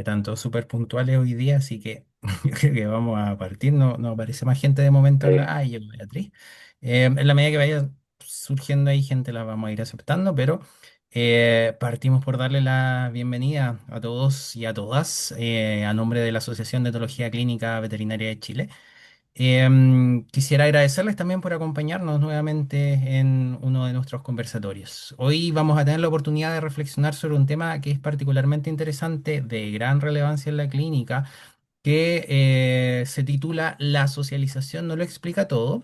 Tanto súper puntuales hoy día, así que yo creo que vamos a partir. No aparece más gente de momento en la. Ay, llegó Beatriz. En la medida que vaya surgiendo ahí gente, la vamos a ir aceptando, pero partimos por darle la bienvenida a todos y a todas a nombre de la Asociación de Etología Clínica Veterinaria de Chile. Quisiera agradecerles también por acompañarnos nuevamente en uno de nuestros conversatorios. Hoy vamos a tener la oportunidad de reflexionar sobre un tema que es particularmente interesante, de gran relevancia en la clínica, que se titula La socialización no lo explica todo,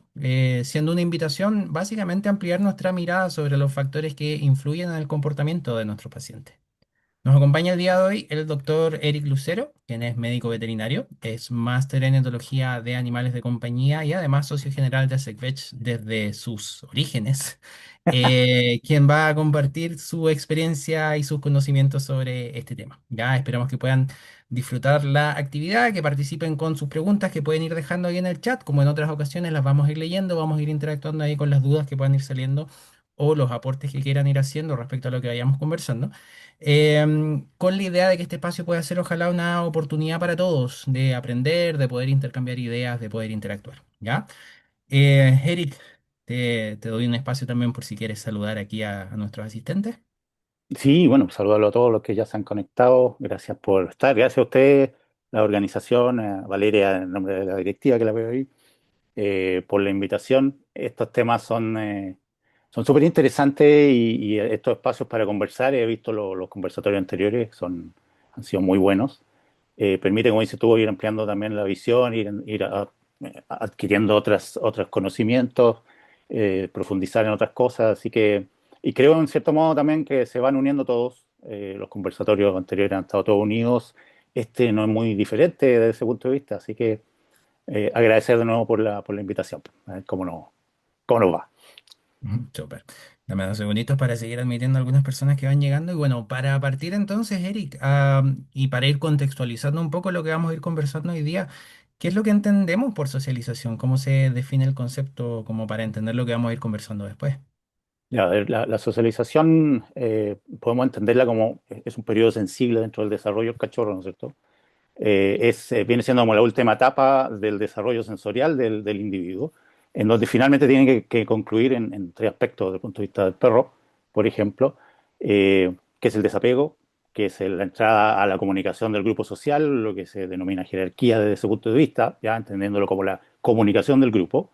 siendo una invitación básicamente a ampliar nuestra mirada sobre los factores que influyen en el comportamiento de nuestros pacientes. Nos acompaña el día de hoy el doctor Eric Lucero, quien es médico veterinario, es máster en etología de animales de compañía y además socio general de ASECVET desde sus orígenes, quien va a compartir su experiencia y sus conocimientos sobre este tema. Ya esperamos que puedan disfrutar la actividad, que participen con sus preguntas que pueden ir dejando ahí en el chat, como en otras ocasiones las vamos a ir leyendo, vamos a ir interactuando ahí con las dudas que puedan ir saliendo o los aportes que quieran ir haciendo respecto a lo que vayamos conversando, con la idea de que este espacio pueda ser ojalá una oportunidad para todos de aprender, de poder intercambiar ideas, de poder interactuar, ¿ya? Eric, te doy un espacio también por si quieres saludar aquí a nuestros asistentes. Sí, bueno, saludarlo a todos los que ya se han conectado. Gracias por estar. Gracias a usted, la organización, a Valeria, en nombre de la directiva que la veo ahí, por la invitación. Estos temas son súper interesantes y estos espacios para conversar, he visto los conversatorios anteriores, han sido muy buenos. Permite, como dices tú, ir ampliando también la visión, adquiriendo otros conocimientos, profundizar en otras cosas. Así que, y creo en cierto modo también que se van uniendo todos. Los conversatorios anteriores han estado todos unidos. Este no es muy diferente desde ese punto de vista. Así que agradecer de nuevo por la invitación. A ver cómo nos va. Ujú, súper. Dame 2 segunditos para seguir admitiendo a algunas personas que van llegando. Y bueno, para partir entonces, Eric, y para ir contextualizando un poco lo que vamos a ir conversando hoy día, ¿qué es lo que entendemos por socialización? ¿Cómo se define el concepto como para entender lo que vamos a ir conversando después? Ya, a ver, la socialización podemos entenderla como es un periodo sensible dentro del desarrollo del cachorro, ¿no es cierto? Viene siendo como la última etapa del desarrollo sensorial del individuo, en donde finalmente tiene que concluir en tres aspectos desde el punto de vista del perro, por ejemplo, que es el desapego, que es la entrada a la comunicación del grupo social, lo que se denomina jerarquía desde ese punto de vista, ya entendiéndolo como la comunicación del grupo,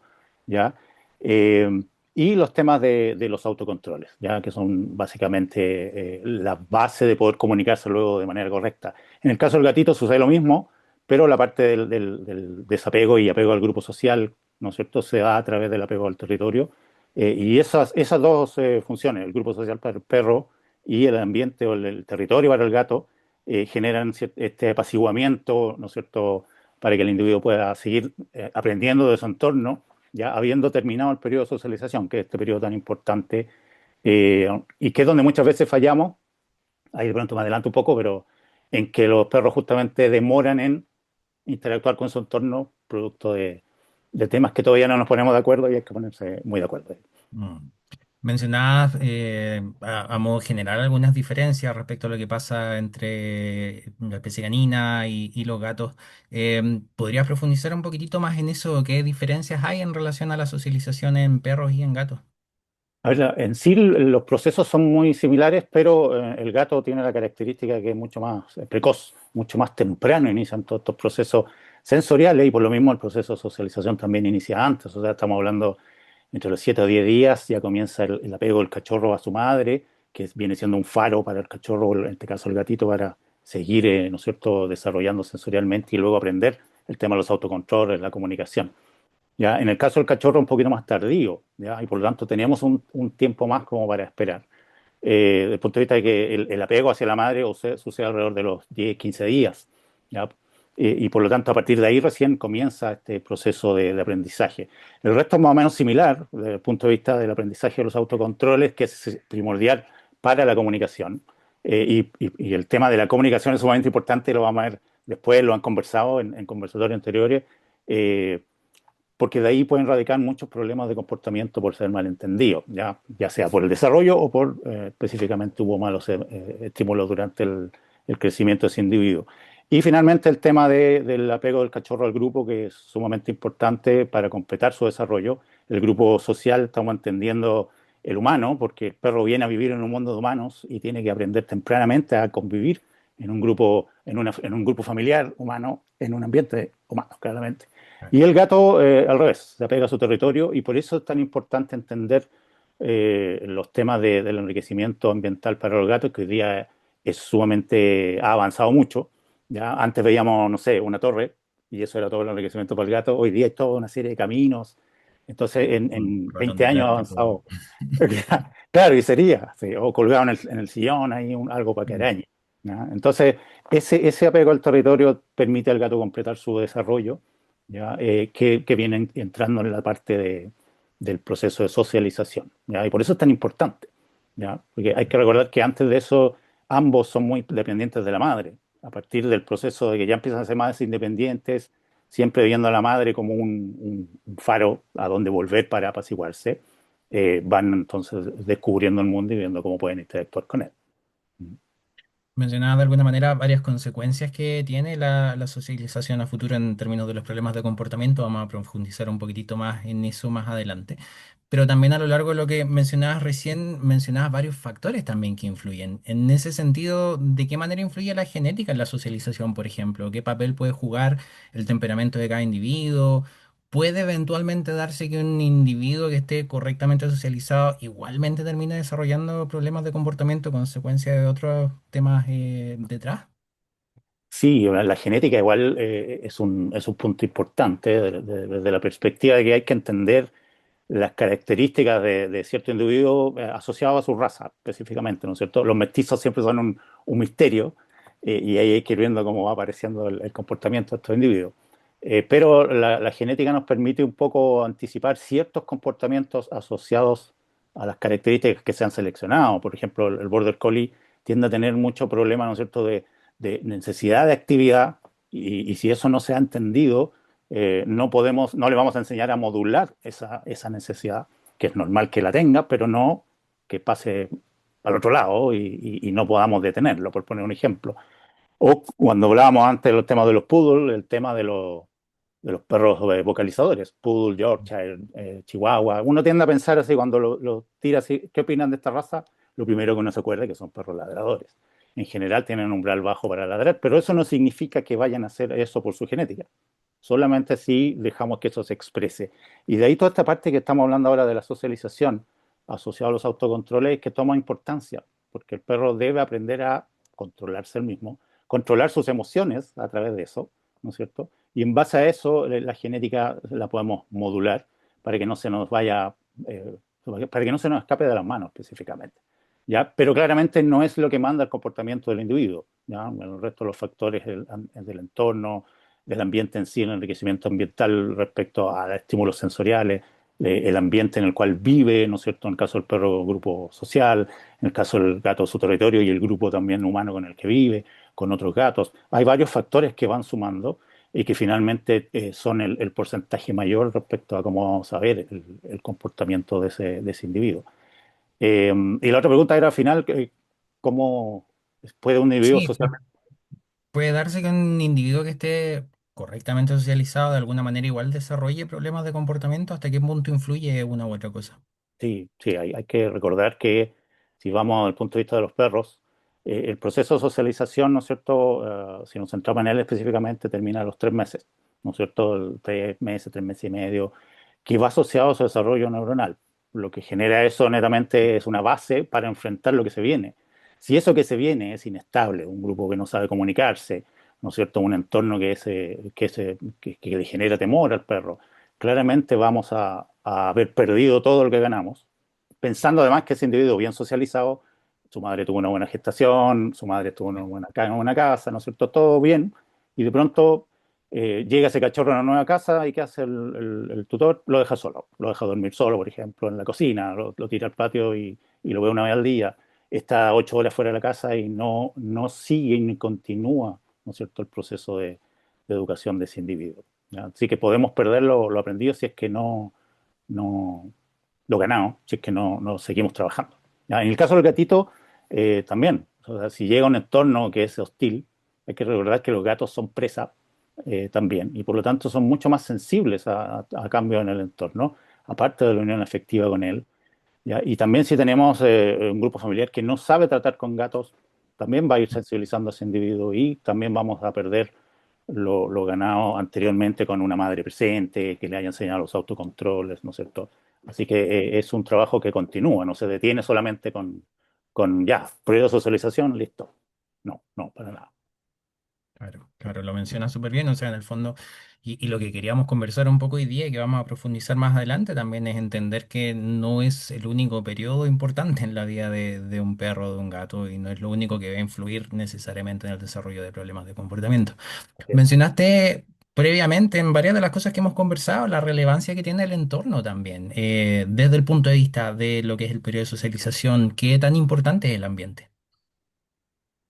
ya. Eh, y los temas de los autocontroles, ya que son básicamente la base de poder comunicarse luego de manera correcta. En el caso del gatito sucede lo mismo, pero la parte del desapego y apego al grupo social, ¿no es cierto?, se da a través del apego al territorio. Y esas dos funciones, el grupo social para el perro y el ambiente o el territorio para el gato, generan este apaciguamiento, ¿no es cierto?, para que el individuo pueda seguir aprendiendo de su entorno, ya habiendo terminado el periodo de socialización, que es este periodo tan importante, y que es donde muchas veces fallamos. Ahí de pronto me adelanto un poco, pero en que los perros justamente demoran en interactuar con su entorno, producto de temas que todavía no nos ponemos de acuerdo y hay que ponerse muy de acuerdo. Mm. Mencionabas a modo general algunas diferencias respecto a lo que pasa entre la especie canina y los gatos. ¿Podrías profundizar un poquitito más en eso? ¿Qué diferencias hay en relación a la socialización en perros y en gatos? A ver, en sí los procesos son muy similares, pero el gato tiene la característica que es mucho más precoz, mucho más temprano inician todos estos procesos sensoriales y por lo mismo el proceso de socialización también inicia antes. O sea, estamos hablando entre los 7 o 10 días ya comienza el apego del cachorro a su madre, viene siendo un faro para el cachorro, en este caso el gatito, para seguir, ¿no es cierto?, desarrollando sensorialmente y luego aprender el tema de los autocontroles, la comunicación. ¿Ya? En el caso del cachorro un poquito más tardío, ¿ya? Y por lo tanto teníamos un tiempo más como para esperar. Desde el punto de vista de que el apego hacia la madre sucede alrededor de los 10 15 días, ¿ya? Y por lo tanto a partir de ahí recién comienza este proceso de aprendizaje. El resto es más o menos similar desde el punto de vista del aprendizaje de los autocontroles, que es primordial para la comunicación. Y el tema de la comunicación es sumamente importante, lo vamos a ver después, lo han conversado en conversatorios anteriores. Eh, Porque de ahí pueden radicar muchos problemas de comportamiento por ser malentendido, ya sea por el desarrollo o por específicamente hubo malos estímulos durante el crecimiento de ese individuo. Y finalmente el tema del apego del cachorro al grupo, que es sumamente importante para completar su desarrollo. El grupo social, estamos entendiendo el humano, porque el perro viene a vivir en un mundo de humanos y tiene que aprender tempranamente a convivir en un grupo, en un grupo familiar humano, en un ambiente humano, claramente. Y el gato, al revés, se apega a su territorio y por eso es tan importante entender los temas del enriquecimiento ambiental para los gatos, que hoy día es sumamente, ha avanzado mucho. ¿Ya? Antes veíamos, no sé, una torre y eso era todo el enriquecimiento para el gato. Hoy día hay toda una serie de caminos. Entonces, Un en ratón 20 de años ha plástico. avanzado. Claro, y sería, sí, o colgado en el sillón, ahí algo para que Mm. arañe. ¿Ya? Entonces, ese apego al territorio permite al gato completar su desarrollo, ¿ya? Que viene entrando en la parte del proceso de socialización. ¿Ya? Y por eso es tan importante, ¿ya? Porque hay que recordar que antes de eso ambos son muy dependientes de la madre. A partir del proceso de que ya empiezan a ser más independientes, siempre viendo a la madre como un faro a donde volver para apaciguarse, van entonces descubriendo el mundo y viendo cómo pueden interactuar con él. Mencionaba de alguna manera varias consecuencias que tiene la socialización a futuro en términos de los problemas de comportamiento. Vamos a profundizar un poquitito más en eso más adelante. Pero también a lo largo de lo que mencionabas recién, mencionabas varios factores también que influyen. En ese sentido, ¿de qué manera influye la genética en la socialización, por ejemplo? ¿Qué papel puede jugar el temperamento de cada individuo? ¿Puede eventualmente darse que un individuo que esté correctamente socializado igualmente termine desarrollando problemas de comportamiento a consecuencia de otros temas detrás? Sí, la genética igual es un punto importante desde la perspectiva de que hay que entender las características de cierto individuo asociado a su raza específicamente, ¿no es cierto? Los mestizos siempre son un misterio y ahí hay que ir viendo cómo va apareciendo el comportamiento de estos individuos. Pero la genética nos permite un poco anticipar ciertos comportamientos asociados a las características que se han seleccionado. Por ejemplo, el Border Collie tiende a tener mucho problema, ¿no es cierto?, de necesidad de actividad y si eso no se ha entendido, no le vamos a enseñar a modular esa necesidad, que es normal que la tenga, pero no que pase al otro lado y no podamos detenerlo, por poner un ejemplo. O cuando hablábamos antes de los temas de los poodle, el tema de los perros vocalizadores, poodle, Yorkshire, Chihuahua. Uno tiende a pensar así cuando lo tira así, ¿qué opinan de esta raza? Lo primero que uno se acuerda es que son perros ladradores. En general tienen un umbral bajo para ladrar, pero eso no significa que vayan a hacer eso por su genética. Solamente si dejamos que eso se exprese. Y de ahí toda esta parte que estamos hablando ahora de la socialización asociada a los autocontroles que toma importancia, porque el perro debe aprender a controlarse el mismo, controlar sus emociones a través de eso, ¿no es cierto? Y en base a eso, la genética la podemos modular para que no se nos vaya, eh, para que no se nos escape de las manos específicamente. ¿Ya? Pero claramente no es lo que manda el comportamiento del individuo. ¿Ya? El resto de los factores del entorno, del ambiente en sí, el enriquecimiento ambiental respecto a estímulos sensoriales, el ambiente en el cual vive, ¿no es cierto? En el caso del perro, grupo social, en el caso del gato, su territorio y el grupo también humano con el que vive, con otros gatos. Hay varios factores que van sumando y que finalmente son el porcentaje mayor respecto a cómo vamos a ver el comportamiento de ese individuo. Y la otra pregunta era al final, ¿cómo puede un individuo Sí, socialmente? puede darse que un individuo que esté correctamente socializado de alguna manera igual desarrolle problemas de comportamiento. ¿Hasta qué punto influye una u otra cosa? Sí, sí, hay que recordar que si vamos al punto de vista de los perros, el proceso de socialización, ¿no es cierto? Si nos centramos en él específicamente, termina a los 3 meses, ¿no es cierto? 3 meses, 3 meses y medio, que va asociado a su desarrollo neuronal. Lo que genera eso netamente es una base para enfrentar lo que se viene. Si eso que se viene es inestable, un grupo que no sabe comunicarse, ¿no es cierto? Un entorno que le genera temor al perro, claramente vamos a haber perdido todo lo que ganamos, pensando además que ese individuo bien socializado, su madre tuvo una buena gestación, su madre tuvo una buena casa, ¿no es cierto? Todo bien, y de pronto llega ese cachorro a una nueva casa y ¿qué hace el tutor? Lo deja solo, lo deja dormir solo, por ejemplo, en la cocina, lo tira al patio y lo ve una vez al día. Está 8 horas fuera de la casa y no sigue ni continúa, ¿no es cierto?, el proceso de educación de ese individuo. ¿Ya? Así que podemos perder lo aprendido si es que no lo ganado, si es que no seguimos trabajando. ¿Ya? En el caso del gatito, también. O sea, si llega a un entorno que es hostil, hay que recordar que los gatos son presa también y por lo tanto son mucho más sensibles a cambios en el entorno, aparte de la unión afectiva con él. ¿Ya? Y también si tenemos un grupo familiar que no sabe tratar con gatos, también va a ir sensibilizando a ese individuo y también vamos a perder lo ganado anteriormente con una madre presente, que le haya enseñado los autocontroles, ¿no es cierto? Así que es un trabajo que continúa, no se detiene solamente con ya, periodo de socialización, listo. No, no, para nada. Claro, claro, lo menciona súper bien, o sea, en el fondo, y lo que queríamos conversar un poco hoy día y que vamos a profundizar más adelante también es entender que no es el único periodo importante en la vida de un perro o de un gato y no es lo único que va a influir necesariamente en el desarrollo de problemas de comportamiento. Así es. Mencionaste previamente en varias de las cosas que hemos conversado la relevancia que tiene el entorno también, desde el punto de vista de lo que es el periodo de socialización, ¿qué tan importante es el ambiente?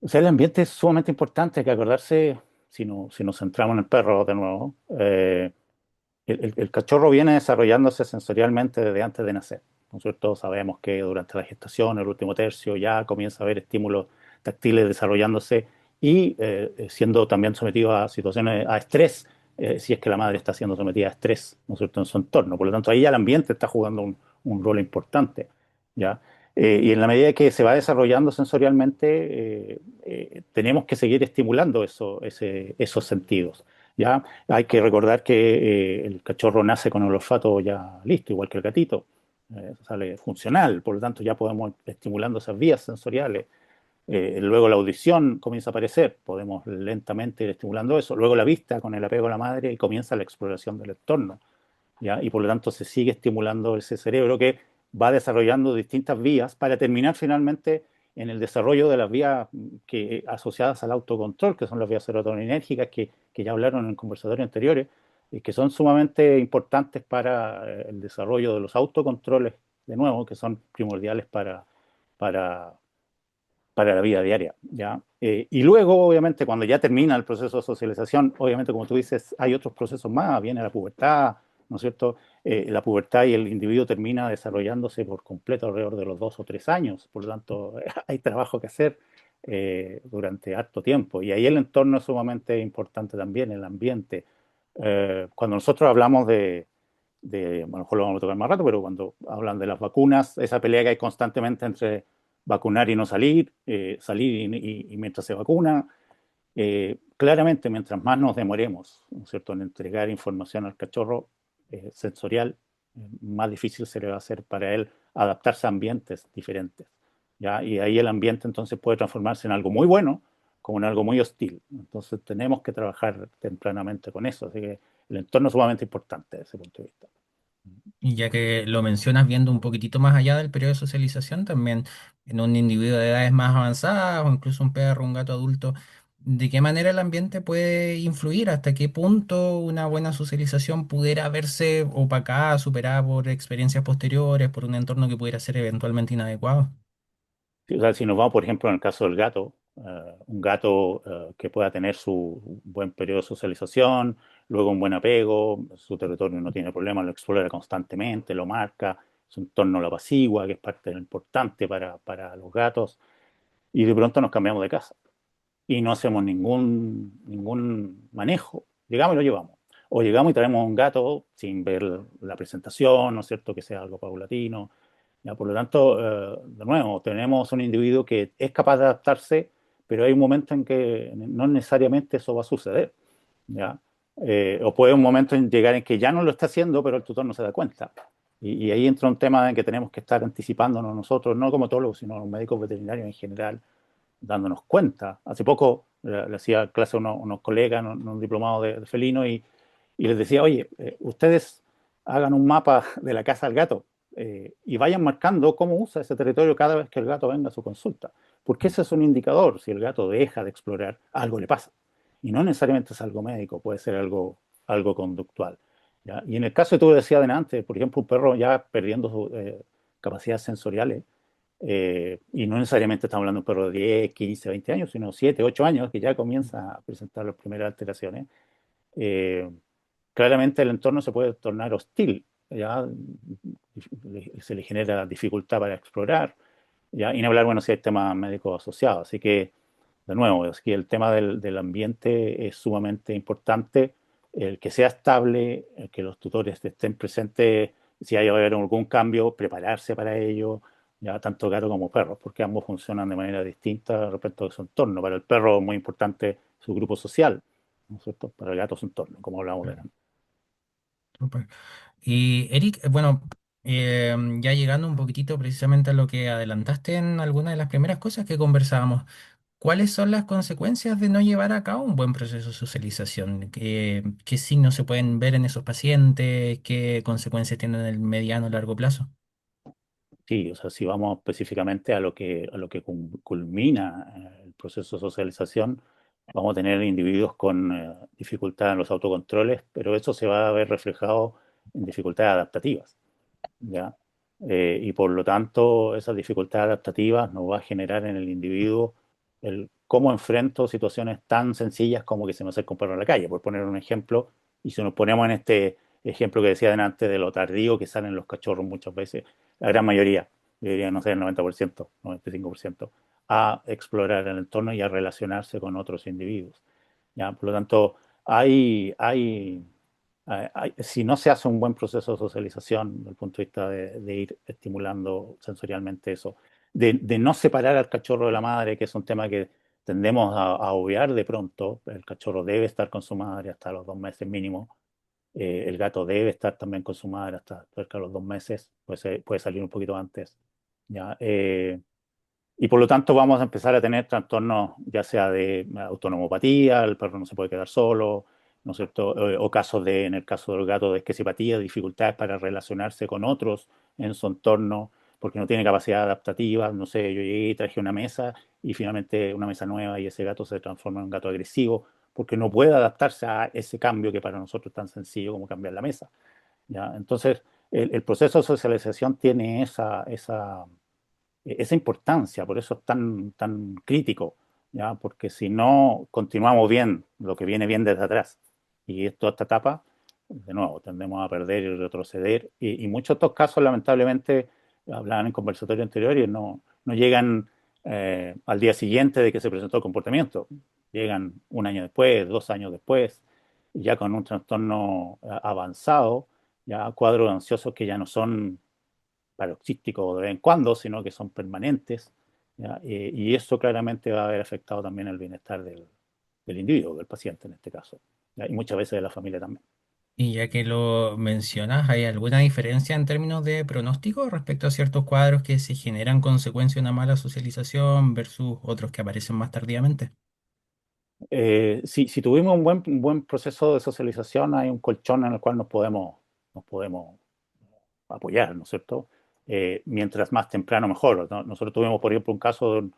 O sea, el ambiente es sumamente importante, hay que acordarse, si nos centramos en el perro de nuevo, el cachorro viene desarrollándose sensorialmente desde antes de nacer. ¿No es cierto? Sabemos que durante la gestación, el último tercio, ya comienza a haber estímulos táctiles desarrollándose y siendo también sometido a situaciones, a estrés, si es que la madre está siendo sometida a estrés, ¿no es cierto?, en su entorno. Por lo tanto, ahí ya el ambiente está jugando un rol importante, ¿ya? Y en la medida que se va desarrollando sensorialmente, tenemos que seguir estimulando esos sentidos. ¿Ya? Hay que recordar que el cachorro nace con el olfato ya listo, igual que el gatito. Sale funcional, por lo tanto ya podemos ir estimulando esas vías sensoriales. Luego la audición comienza a aparecer, podemos lentamente ir estimulando eso. Luego la vista con el apego a la madre y comienza la exploración del entorno. ¿Ya? Y por lo tanto se sigue estimulando ese cerebro que va desarrollando distintas vías para terminar finalmente en el desarrollo de las vías asociadas al autocontrol, que son las vías serotoninérgicas que ya hablaron en conversatorios anteriores, y que son sumamente importantes para el desarrollo de los autocontroles, de nuevo, que son primordiales para, para la vida diaria, ¿ya? Y luego, obviamente, cuando ya termina el proceso de socialización, obviamente, como tú dices, hay otros procesos más, viene la pubertad, ¿no es cierto? La pubertad y el individuo termina desarrollándose por completo alrededor de los 2 o 3 años, por lo tanto, hay trabajo que hacer durante harto tiempo. Y ahí el entorno es sumamente importante también, el ambiente. Cuando nosotros hablamos a lo mejor lo vamos a tocar más rato, pero cuando hablan de las vacunas, esa pelea que hay constantemente entre vacunar y no salir, salir y mientras se vacuna, claramente mientras más nos demoremos, ¿no es cierto?, en entregar información al cachorro sensorial, más difícil se le va a hacer para él adaptarse a ambientes diferentes, ¿ya? Y ahí el ambiente entonces puede transformarse en algo muy bueno como en algo muy hostil. Entonces tenemos que trabajar tempranamente con eso, así que el entorno es sumamente importante desde ese punto de vista. Y ya que lo mencionas viendo un poquitito más allá del periodo de socialización, también en un individuo de edades más avanzadas o incluso un perro, un gato adulto, ¿de qué manera el ambiente puede influir? ¿Hasta qué punto una buena socialización pudiera verse opacada, superada por experiencias posteriores, por un entorno que pudiera ser eventualmente inadecuado? Sí, o sea, si nos vamos, por ejemplo, en el caso del gato, un gato que pueda tener su buen periodo de socialización, luego un buen apego, su territorio no tiene problema, lo explora constantemente, lo marca, su entorno lo apacigua, que es parte de lo importante para los gatos, y de pronto nos cambiamos de casa y no hacemos ningún manejo. Llegamos y lo llevamos. O llegamos y traemos un gato sin ver la presentación, ¿no es cierto? Que sea algo paulatino. ¿Ya? Por lo tanto, de nuevo, tenemos un individuo que es capaz de adaptarse, pero hay un momento en que no necesariamente eso va a suceder. ¿Ya? O puede un momento en llegar en que ya no lo está haciendo, pero el tutor no se da cuenta. Y ahí entra un tema en que tenemos que estar anticipándonos nosotros, no como tólogos, sino los médicos veterinarios en general, dándonos cuenta. Hace poco le hacía clase a unos colegas, un diplomado de felino, y les decía, oye, ustedes hagan un mapa de la casa del gato y vayan marcando cómo usa ese territorio cada vez que el gato venga a su consulta. Porque ese es un indicador. Si el gato deja de explorar, algo le pasa. Y no necesariamente es algo médico, puede ser algo conductual. ¿Ya? Y en el caso que tú decías delante, por ejemplo, un perro ya perdiendo sus capacidades sensoriales, y no necesariamente estamos hablando de un perro de 10, 15, 20 años, sino 7, 8 años que ya comienza a presentar las primeras alteraciones. eh, Claramente el entorno se puede tornar hostil, ¿ya? Se le genera dificultad para explorar, ¿ya? Y ni hablar, bueno, si hay temas médicos asociados. Así que, de nuevo, es que el tema del ambiente es sumamente importante, el que sea estable, el que los tutores estén presentes, si hay haber algún cambio, prepararse para ello, ya tanto gato como perros, porque ambos funcionan de manera distinta respecto a su entorno. Para el perro es muy importante su grupo social, ¿no es cierto? Para el gato su entorno, como hablamos de antes. Súper. Y Eric, bueno, ya llegando un poquitito precisamente a lo que adelantaste en alguna de las primeras cosas que conversábamos, ¿cuáles son las consecuencias de no llevar a cabo un buen proceso de socialización? ¿Qué signos se pueden ver en esos pacientes? ¿Qué consecuencias tienen en el mediano o largo plazo? Sí, o sea, si vamos específicamente a lo que culmina el proceso de socialización, vamos a tener individuos con dificultad en los autocontroles, pero eso se va a ver reflejado en dificultades adaptativas, ¿ya? Y por lo tanto, esas dificultades adaptativas nos va a generar en el individuo el cómo enfrento situaciones tan sencillas como que se me acerca un perro en la calle, por poner un ejemplo, y si nos ponemos en este ejemplo que decía delante de lo tardío que salen los cachorros muchas veces, la gran mayoría, yo diría, no sé, el 90%, 95%, a explorar el entorno y a relacionarse con otros individuos, ¿ya? Por lo tanto, si no se hace un buen proceso de socialización desde el punto de vista de ir estimulando sensorialmente eso, de no separar al cachorro de la madre, que es un tema que tendemos a obviar de pronto, el cachorro debe estar con su madre hasta los 2 meses mínimo, el gato debe estar también con su madre hasta cerca de los 2 meses, puede salir un poquito antes, ¿ya? Y por lo tanto vamos a empezar a tener trastornos ya sea de autonomopatía, el perro no se puede quedar solo, ¿no es cierto? O casos en el caso del gato, de esquesiopatía, dificultades para relacionarse con otros en su entorno, porque no tiene capacidad adaptativa. No sé, yo llegué y traje una mesa y finalmente una mesa nueva y ese gato se transforma en un gato agresivo, porque no puede adaptarse a ese cambio que para nosotros es tan sencillo como cambiar la mesa, ¿ya? Entonces, el proceso de socialización tiene esa importancia, por eso es tan crítico, ¿ya? Porque si no continuamos bien lo que viene bien desde atrás y toda esta etapa, de nuevo, tendemos a perder y retroceder. Y muchos de estos casos, lamentablemente, hablaban en conversatorio anterior y no llegan al día siguiente de que se presentó el comportamiento. Llegan un año después, 2 años después, ya con un trastorno avanzado, ya cuadros ansiosos que ya no son paroxísticos de vez en cuando, sino que son permanentes, ¿ya? Y eso claramente va a haber afectado también el bienestar del individuo, del paciente en este caso, ¿ya? Y muchas veces de la familia también. Y ya que lo mencionas, ¿hay alguna diferencia en términos de pronóstico respecto a ciertos cuadros que se generan consecuencia de una mala socialización versus otros que aparecen más tardíamente? Si tuvimos un buen proceso de socialización, hay un colchón en el cual nos podemos apoyar, ¿no es cierto? Mientras más temprano, mejor, ¿no? Nosotros tuvimos, por ejemplo, un caso de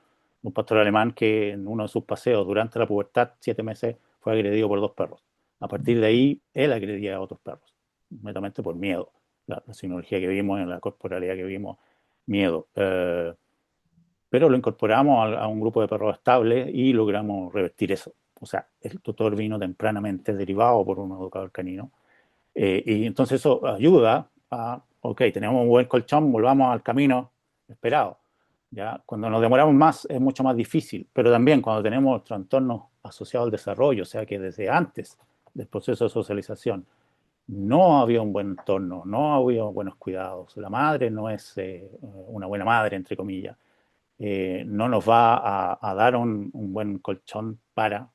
un pastor alemán que en uno de sus paseos durante la pubertad, 7 meses, fue agredido por dos perros. A partir de ahí, él agredía a otros perros, netamente por miedo. La psicología que vimos, en la corporalidad que vimos, miedo. Pero lo incorporamos a un grupo de perros estables y logramos revertir eso. O sea, el tutor vino tempranamente derivado por un educador canino y entonces eso ayuda a, ok, tenemos un buen colchón, volvamos al camino esperado. ¿Ya? Cuando nos demoramos más es mucho más difícil, pero también cuando tenemos trastornos asociados al desarrollo, o sea que desde antes del proceso de socialización no había un buen entorno, no había buenos cuidados, la madre no es una buena madre, entre comillas, no nos va a dar un buen colchón para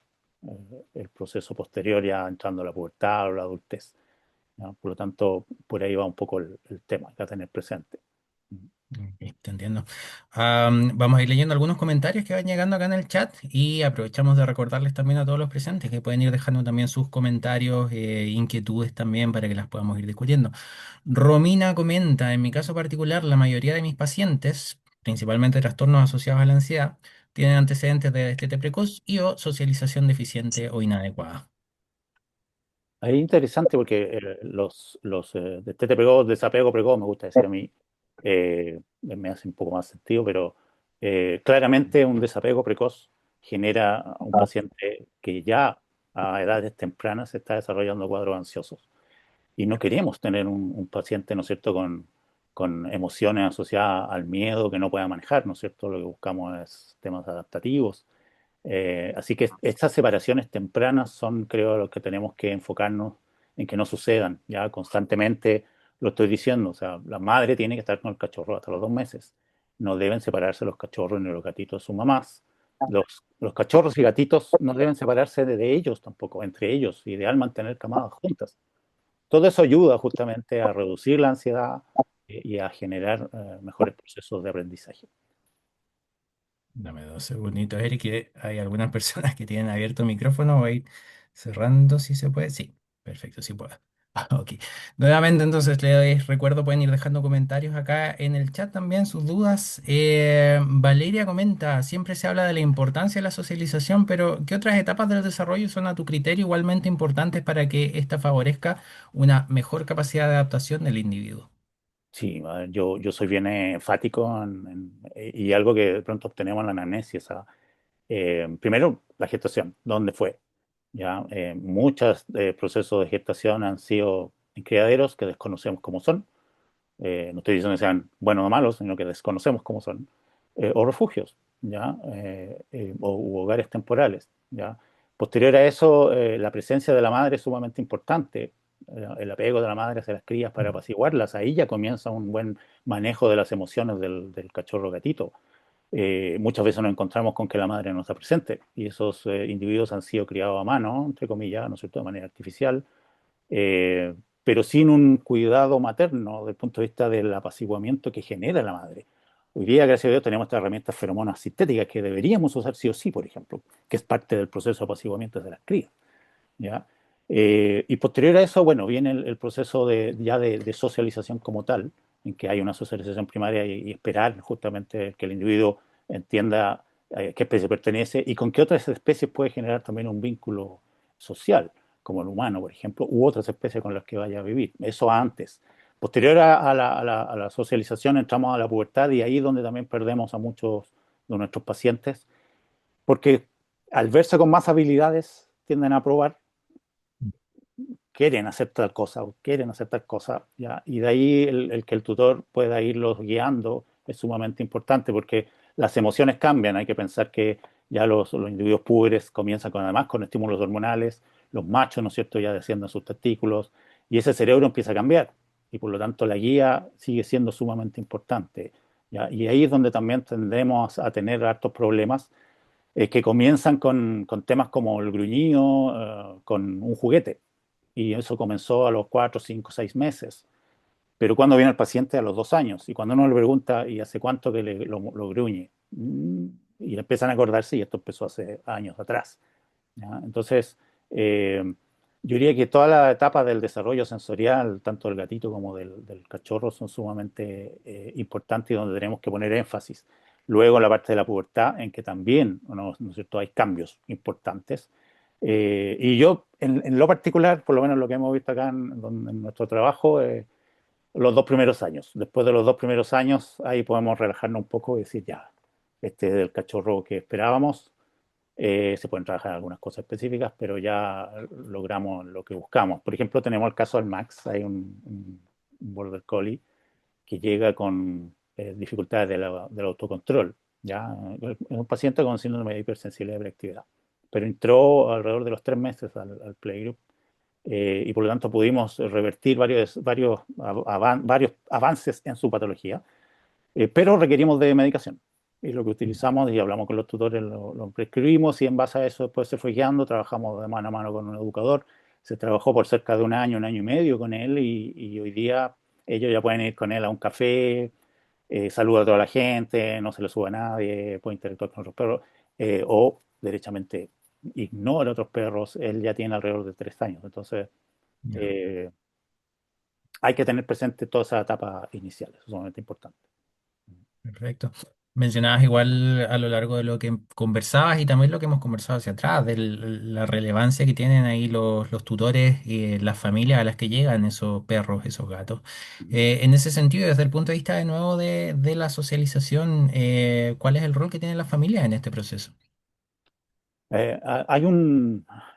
el proceso posterior ya entrando a la pubertad o la adultez. ¿Ya? Por lo tanto, por ahí va un poco el tema que a tener presente. Ok, te entiendo. Vamos a ir leyendo algunos comentarios que van llegando acá en el chat y aprovechamos de recordarles también a todos los presentes que pueden ir dejando también sus comentarios, inquietudes también para que las podamos ir discutiendo. Romina comenta, en mi caso particular, la mayoría de mis pacientes, principalmente trastornos asociados a la ansiedad, tienen antecedentes de destete precoz y o socialización deficiente o inadecuada. Es interesante porque los destete precoz, desapego precoz, me gusta decir a mí, me hace un poco más sentido, pero claramente un desapego precoz genera a un paciente que ya a edades tempranas se está desarrollando cuadros ansiosos. Y no queremos tener un paciente, ¿no es cierto?, con emociones asociadas al miedo que no pueda manejar, ¿no es cierto? Lo que buscamos es temas adaptativos. Así que estas separaciones tempranas son, creo, los que tenemos que enfocarnos en que no sucedan, ya constantemente lo estoy diciendo, o sea, la madre tiene que estar con el cachorro hasta los 2 meses. No deben separarse los cachorros ni los gatitos de sus mamás. Los cachorros y gatitos no deben separarse de ellos tampoco, entre ellos, ideal mantener camadas juntas. Todo eso ayuda justamente a reducir la ansiedad y a generar mejores procesos de aprendizaje. Dame 2 segunditos, Eric, que hay algunas personas que tienen abierto el micrófono. Voy a ir cerrando si se puede. Sí, perfecto, sí puedo. Ok. Nuevamente, entonces, le doy recuerdo, pueden ir dejando comentarios acá en el chat también, sus dudas. Valeria comenta, siempre se habla de la importancia de la socialización, pero ¿qué otras etapas del desarrollo son a tu criterio igualmente importantes para que ésta favorezca una mejor capacidad de adaptación del individuo? Sí, a ver, yo soy bien enfático y algo que de pronto obtenemos en la anamnesis. Primero, la gestación, ¿dónde fue? Ya, muchos procesos de gestación han sido en criaderos que desconocemos cómo son. No estoy diciendo que sean buenos o malos, sino que desconocemos cómo son. O refugios, ¿ya? U hogares temporales, ¿ya? Posterior a eso, la presencia de la madre es sumamente importante. El apego de la madre hacia las crías para apaciguarlas. Ahí ya comienza un buen manejo de las emociones del cachorro gatito. Muchas veces nos encontramos con que la madre no está presente y esos individuos han sido criados a mano, entre comillas, ¿no es cierto?, de manera artificial, eh, pero sin un cuidado materno desde el punto de vista del apaciguamiento que genera la madre. Hoy día, gracias a Dios, tenemos estas herramientas feromonas sintéticas que deberíamos usar sí o sí, por ejemplo, que es parte del proceso de apaciguamiento de las crías, ¿ya? Y posterior a eso, bueno, viene el proceso de socialización como tal, en que hay una socialización primaria y esperar justamente que el individuo entienda a qué especie pertenece y con qué otras especies puede generar también un vínculo social, como el humano, por ejemplo, u otras especies con las que vaya a vivir. Eso antes. Posterior a la socialización entramos a la pubertad y ahí es donde también perdemos a muchos de nuestros pacientes, porque al verse con más habilidades tienden a probar, quieren hacer tal cosa o quieren hacer tal cosa, ¿ya? Y de ahí el que el tutor pueda irlos guiando es sumamente importante porque las emociones cambian. Hay que pensar que ya los individuos púberes comienzan además con estímulos hormonales, los machos, ¿no es cierto?, ya descienden sus testículos y ese cerebro empieza a cambiar y por lo tanto la guía sigue siendo sumamente importante, ¿ya? Y ahí es donde también tendremos a tener hartos problemas que comienzan con temas como el gruñido, con un juguete. Y eso comenzó a los 4, 5, 6 meses. Pero cuando viene el paciente a los 2 años, y cuando uno le pregunta, ¿y hace cuánto que lo gruñe? Y empiezan a acordarse, y esto empezó hace años atrás, ¿ya? Entonces, eh, yo diría que toda la etapa del desarrollo sensorial, tanto del gatito como del cachorro, son sumamente importantes y donde tenemos que poner énfasis. Luego, la parte de la pubertad, en que también, ¿no es cierto?, hay cambios importantes. Y yo, en lo particular, por lo menos lo que hemos visto acá en nuestro trabajo, los 2 primeros años. Después de los 2 primeros años, ahí podemos relajarnos un poco y decir, ya, este es el cachorro que esperábamos. Se pueden trabajar algunas cosas específicas, pero ya logramos lo que buscamos. Por ejemplo, tenemos el caso del Max, hay un Border Collie que llega con dificultades del autocontrol. ¿Ya? Es un paciente con síndrome de hipersensibilidad de hiperactividad, pero entró alrededor de los 3 meses al playgroup y por lo tanto pudimos revertir varios avances en su patología, pero requerimos de medicación. Y lo que utilizamos, y hablamos con los tutores, lo prescribimos y en base a eso después se fue guiando, trabajamos de mano a mano con un educador, se trabajó por cerca de un año y medio con él y hoy día ellos ya pueden ir con él a un café, saluda a toda la gente, no se le sube a nadie, puede interactuar con otros perros, o derechamente ignora a otros perros, él ya tiene alrededor de 3 años, entonces Ya. eh, hay que tener presente toda esa etapa inicial, eso es sumamente importante. Perfecto. Mencionabas igual a lo largo de lo que conversabas y también lo que hemos conversado hacia atrás, de la relevancia que tienen ahí los tutores y las familias a las que llegan esos perros, esos gatos. En ese sentido, desde el punto de vista de nuevo de la socialización, ¿cuál es el rol que tienen las familias en este proceso? Eh, ha- hay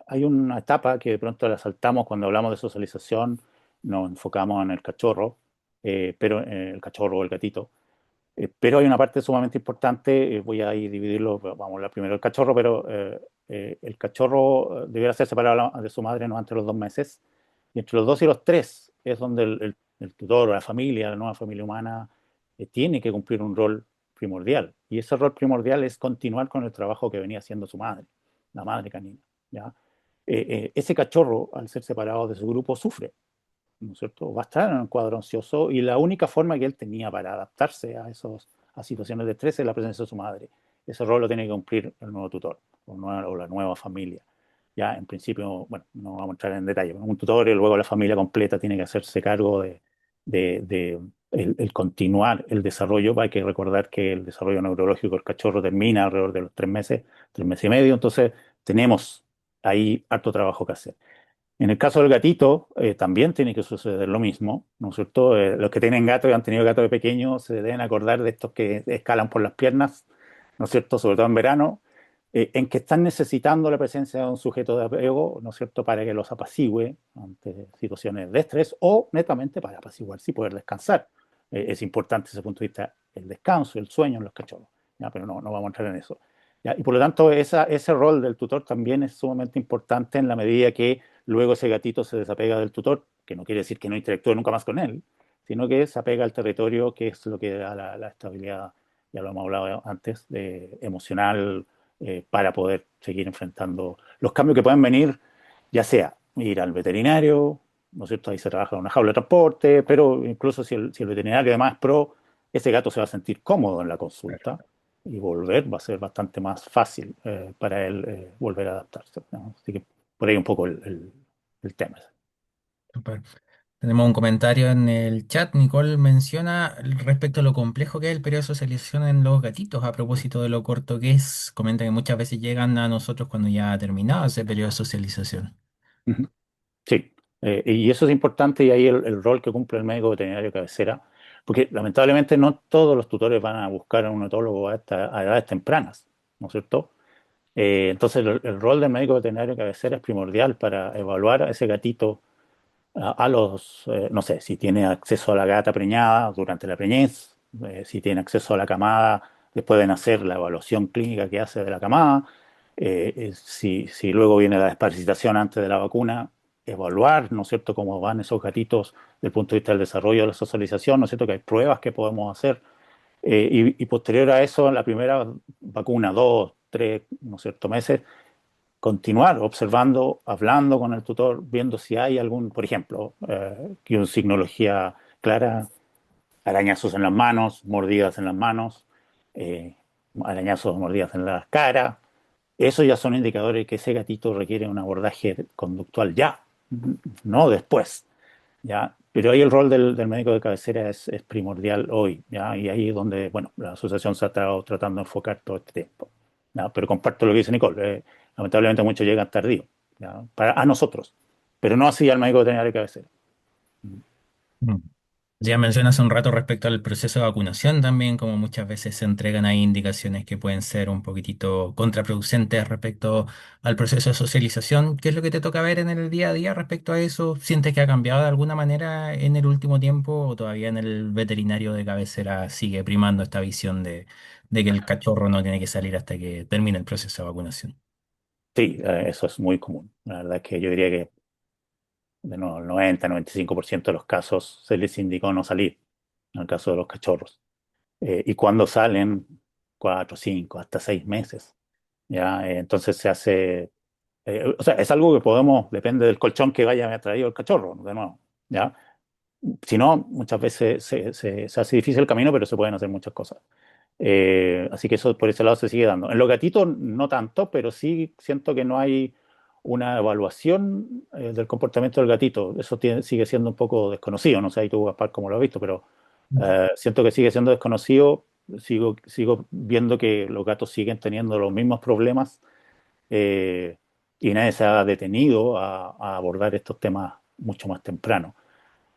hay una etapa que de pronto la saltamos cuando hablamos de socialización, nos enfocamos en el cachorro, pero el cachorro o el gatito. Pero hay una parte sumamente importante, voy a ir dividirlo, vamos a hablar primero del cachorro, pero el cachorro debiera ser separado de su madre no antes de los 2 meses, y entre los 2 y los 3 es donde el tutor o la familia, la nueva familia humana, tiene que cumplir un rol primordial. Y ese rol primordial es continuar con el trabajo que venía haciendo su madre, la madre canina. ¿Ya? Ese cachorro, al ser separado de su grupo, sufre, ¿no es cierto? Va a estar en un cuadro ansioso y la única forma que él tenía para adaptarse a situaciones de estrés es la presencia de su madre. Ese rol lo tiene que cumplir el nuevo tutor o la nueva familia. Ya, en principio, bueno, no vamos a entrar en detalle, pero un tutor y luego la familia completa tiene que hacerse cargo de el continuar el desarrollo. Hay que recordar que el desarrollo neurológico del cachorro termina alrededor de los 3 meses, 3 meses y medio, entonces tenemos ahí harto trabajo que hacer. En el caso del gatito, también tiene que suceder lo mismo, ¿no es cierto? Los que tienen gato y han tenido gato de pequeño se deben acordar de estos que escalan por las piernas, ¿no es cierto? Sobre todo en verano, en que están necesitando la presencia de un sujeto de apego, ¿no es cierto?, para que los apacigüe ante situaciones de estrés o netamente para apaciguarse y poder descansar. Es importante desde ese punto de vista el descanso, el sueño en los cachorros, ¿ya? Pero no vamos a entrar en eso. ¿Ya? Y por lo tanto, ese rol del tutor también es sumamente importante en la medida que luego ese gatito se desapega del tutor, que no quiere decir que no interactúe nunca más con él, sino que se apega al territorio, que es lo que da la estabilidad, ya lo hemos hablado antes, emocional, para poder seguir enfrentando los cambios que pueden venir, ya sea ir al veterinario, ¿no es cierto? Ahí se trabaja en una jaula de transporte, pero incluso si el veterinario además es pro, ese gato se va a sentir cómodo en la consulta y volver va a ser bastante más fácil para él volver a adaptarse, ¿no? Así que por ahí un poco el tema. Súper. Tenemos un comentario en el chat. Nicole menciona respecto a lo complejo que es el periodo de socialización en los gatitos, a propósito de lo corto que es. Comenta que muchas veces llegan a nosotros cuando ya ha terminado ese periodo de socialización. Ujú. Sí, y eso es importante y ahí el rol que cumple el médico veterinario cabecera, porque lamentablemente no todos los tutores van a buscar a un etólogo a edades tempranas, ¿no es cierto? Entonces el rol del médico veterinario cabecera es primordial para evaluar a ese gatito no sé, si tiene acceso a la gata preñada durante la preñez, si tiene acceso a la camada después de nacer, la evaluación clínica que hace de la camada, si luego viene la desparasitación antes de la vacuna, evaluar, ¿no es cierto?, cómo van esos gatitos desde el punto de vista del desarrollo de la socialización, ¿no es cierto?, que hay pruebas que podemos hacer. Y posterior a eso, la primera vacuna, 2, 3, ¿no es cierto?, meses, continuar observando, hablando con el tutor, viendo si hay algún, por ejemplo, que una signología clara, arañazos en las manos, mordidas en las manos, eh, arañazos, mordidas en la cara. Esos ya son indicadores que ese gatito requiere un abordaje conductual ya, no después, ¿ya? Pero ahí el rol del médico de cabecera es primordial hoy, ¿ya? Y ahí es donde, bueno, la asociación se ha estado tratando de enfocar todo este tiempo, ¿ya? Pero comparto lo que dice Nicole, lamentablemente muchos llegan tardío, ¿ya? A nosotros, pero no así al médico veterinario de cabecera. Mm. Ya mencioné hace un rato respecto al proceso de vacunación también, como muchas veces se entregan ahí indicaciones que pueden ser un poquitito contraproducentes respecto al proceso de socialización. ¿Qué es lo que te toca ver en el día a día respecto a eso? ¿Sientes que ha cambiado de alguna manera en el último tiempo o todavía en el veterinario de cabecera sigue primando esta visión de que el cachorro no tiene que salir hasta que termine el proceso de vacunación? Sí, eso es muy común. La verdad es que yo diría que de nuevo, el 90-95% de los casos se les indicó no salir, en el caso de los cachorros. Y cuando salen, 4, 5, hasta 6 meses, ¿ya? Entonces se hace, o sea, es algo que podemos, depende del colchón que vaya traído el cachorro, de nuevo, ¿ya? Si no, muchas veces se hace difícil el camino, pero se pueden hacer muchas cosas. Así que eso por ese lado se sigue dando. En los gatitos no tanto, pero sí siento que no hay una evaluación del comportamiento del gatito. Eso sigue siendo un poco desconocido. No sé ahí tú, Gaspar, cómo lo has visto, pero siento que sigue siendo desconocido. Sigo viendo que los gatos siguen teniendo los mismos problemas eh, y nadie se ha detenido a abordar estos temas mucho más temprano.